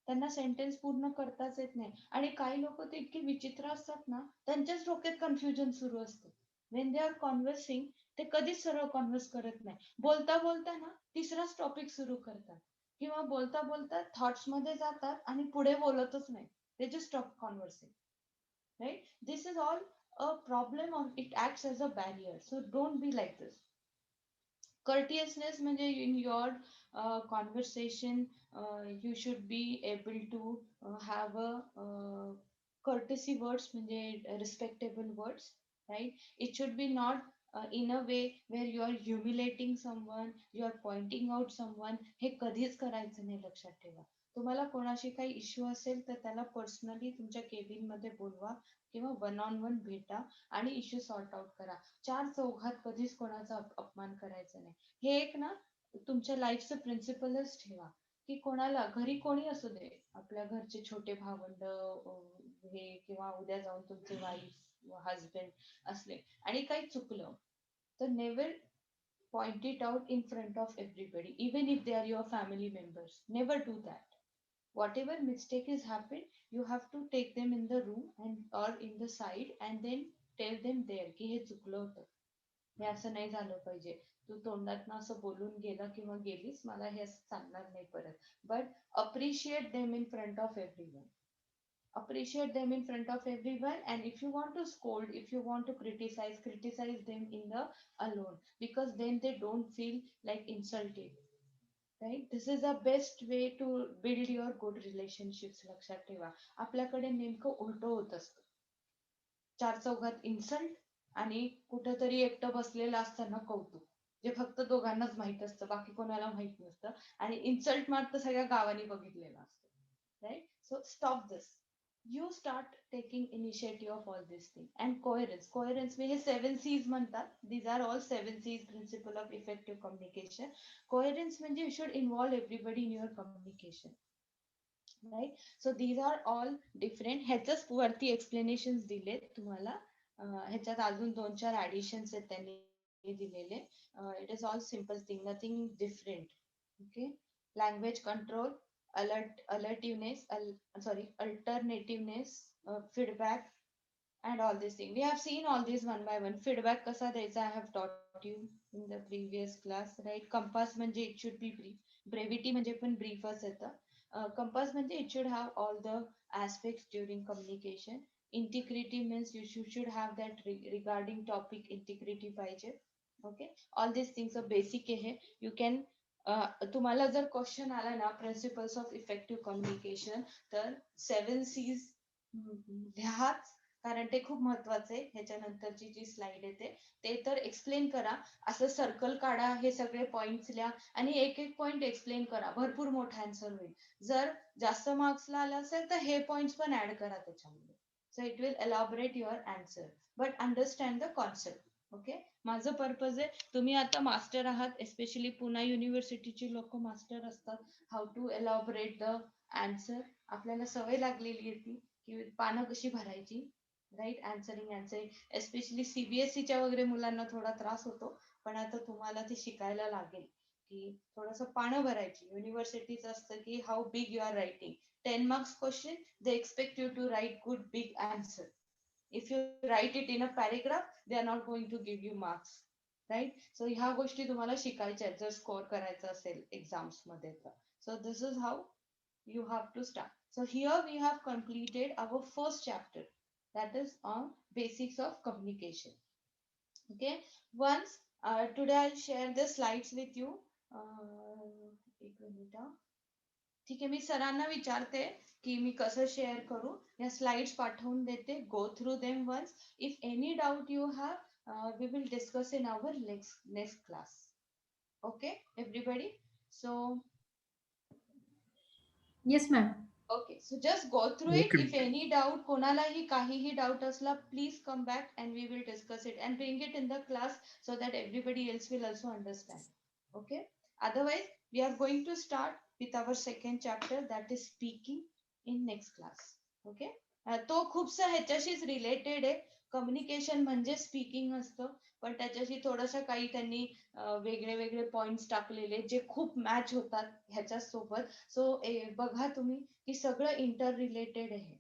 त्यांना सेंटेन्स पूर्ण करताच येत नाही. आणि काही लोक ते इतके विचित्र असतात ना, त्यांच्याच डोक्यात कन्फ्युजन सुरू असतं. वेन दे आर कॉन्व्हर्सिंग, ते कधीच सरळ कॉन्व्हर्स करत नाही. बोलता बोलता ना तिसराच टॉपिक सुरू करतात, किंवा बोलता बोलता थॉट्स मध्ये जातात आणि पुढे बोलतच नाही. They just stop conversing, right? This is all a problem, or it acts as a barrier. So don't be like this. Courteousness म्हणजे in your conversation, you should be able to have a courtesy words, म्हणजे respectable words, right? It should be not in a way where you are humiliating someone, you are pointing out someone. हे कधीच करायचं नाही, लक्षात ठेवा. तुम्हाला कोणाशी काही इश्यू असेल तर त्याला पर्सनली तुमच्या केबिन मध्ये बोलवा किंवा वन ऑन वन भेटा आणि इश्यू सॉर्ट आउट करा. चार चौघात कधीच कोणाचा अपमान करायचा नाही. हे एक ना तुमच्या लाईफचं प्रिन्सिपलच ठेवा की कोणाला, घरी कोणी असू दे, आपल्या घरचे छोटे भावंड हे, किंवा उद्या जाऊन तुमचे वाईफ हजबंड असले आणि काही चुकलं तर never point it out in front of everybody, even if they are your family members. Never do that. Whatever mistake is happened, you have to take them in the room and or in the side and then tell them there की हे चुकलं होतं, हे असं नाही झालं पाहिजे, तू तोंडातनं असं बोलून गेला किंवा गेलीस, मला हे असं चालणार नाही परत. But appreciate them in front of everyone. Appreciate them in front of everyone, and if you want to scold, if you want to criticize them in the alone, because then they don't feel like insulted, right? This is the best way to build your good relationships. लक्षात ठेवा, आपल्याकडे नेमकं उलट होत असतं. चार चौघात insult आणि कुठंतरी एकटं बसलेलं असताना कौतुक. जे फक्त दोघांनाच माहित असतं, बाकी कोणाला माहित नसतं. आणि इन्सल्ट मार्क तर सगळ्या गावांनी बघितलेला असतो, right? So stop this. You start taking initiative of all these things. And coherence में हे 7 C's म्हणतात. These are all 7 C's principle of effective communication. Coherence म्हणजे you should involve everybody in your communication, right? So these are all different. ह्याच्याच वरती explanations दिलेत तुम्हाला. ह्याच्यात अजून 2-4 additions आहेत त्यांनी दिलेले. It is all simple thing, nothing different. Okay? Language control, alternativeness, feedback, and all these things. We have seen all these one by one. Feedback कसा द्यायचा I have taught you in the previous class, right? Compass म्हणजे it should be brief. Brevity म्हणजे पण briefच येतं. Compass म्हणजे it should have all the aspects during communication. Integrity means you should have that regarding topic integrity पाहिजे. Okay? All these things are basic आहे. You can तुम्हाला जर question आला ना प्रिन्सिपल्स ऑफ इफेक्टिव्ह कम्युनिकेशन, तर 7 C's लिहाच, कारण ते खूप महत्वाचं आहे. ह्याच्यानंतरची जी स्लाइड येते ते तर एक्सप्लेन करा, असं सर्कल काढा, हे सगळे पॉइंट्स लिहा आणि एक एक पॉइंट एक्सप्लेन करा. भरपूर मोठा आन्सर होईल. जर जास्त मार्क्सला आला असेल तर हे पॉइंट्स पण ऍड करा त्याच्यामध्ये. So it will elaborate your answer, but understand the concept. Okay? माझं पर्पज आहे, तुम्ही आता मास्टर आहात, एस्पेशली पुणा युनिव्हर्सिटीची लोक मास्टर असतात. How to elaborate the answer. आपल्याला सवय लागलेली आहे ती, की पानं कशी भरायची, राईट? आन्सरिंग. एस्पेशली सीबीएसईच्या वगैरे मुलांना थोडा त्रास होतो, पण आता तुम्हाला ते शिकायला लागेल की थोडस पानं भरायची. युनिव्हर्सिटीच असतं की how big you are writing. 10 marks question, they expect you to write good big answer. If you write it in a paragraph, they are not going to give you marks, right? So ह्या गोष्टी तुम्हाला शिकायच्या आहेत जर score करायचं असेल exams मध्ये तर. So this is how you have to start. So here we have completed our first chapter, that is on basics of communication. Okay? Once today I'll share the slides with you. एक minute. ठीक आहे, मी सरांना विचारते की मी कसं share करू. या slides पाठवून देते. Go through them once. If any doubt you have, we will discuss in our next class. Okay everybody? So Yes, ma'am. Okay, so just go through it. If any doubt, कोणालाही काहीही doubt असला, please come back and we will discuss it and bring it in the class so that everybody else will also understand. Okay? Otherwise, we are going to start with our second chapter, that is speaking, in next class. Okay? तो खूपसा ह्याच्याशीच related आहे. Communication म्हणजे speaking असतं, पण त्याच्याशी थोडंसं काही त्यांनी वेगळे वेगळे पॉइंट्स टाकलेले जे खूप मॅच होतात ह्याच्या सोबत. सो बघा तुम्ही की सगळं इंटर रिलेटेड आहे.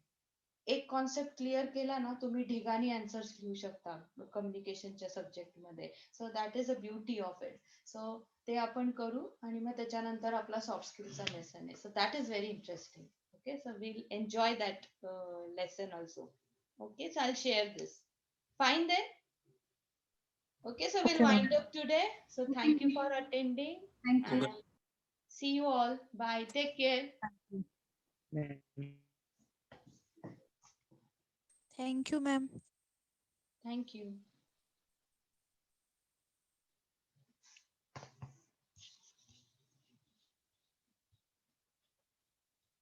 एक कॉन्सेप्ट क्लिअर केला ना, तुम्ही ढिगाणी आन्सर्स लिहू शकता कम्युनिकेशनच्या सब्जेक्ट मध्ये. So that is a beauty of it. So ते आपण करू आणि मग त्याच्यानंतर आपला सॉफ्ट स्किलचा लेसन आहे. So that is very interesting. Okay? So we'll enjoy that lesson also. Okay? So I share this. Fine then? Okay, so we'll Okay, ma'am. wind up today. So thank you for attending. Thank you. And see you all. Bye. Take care. Thank you, ma'am. Thank you.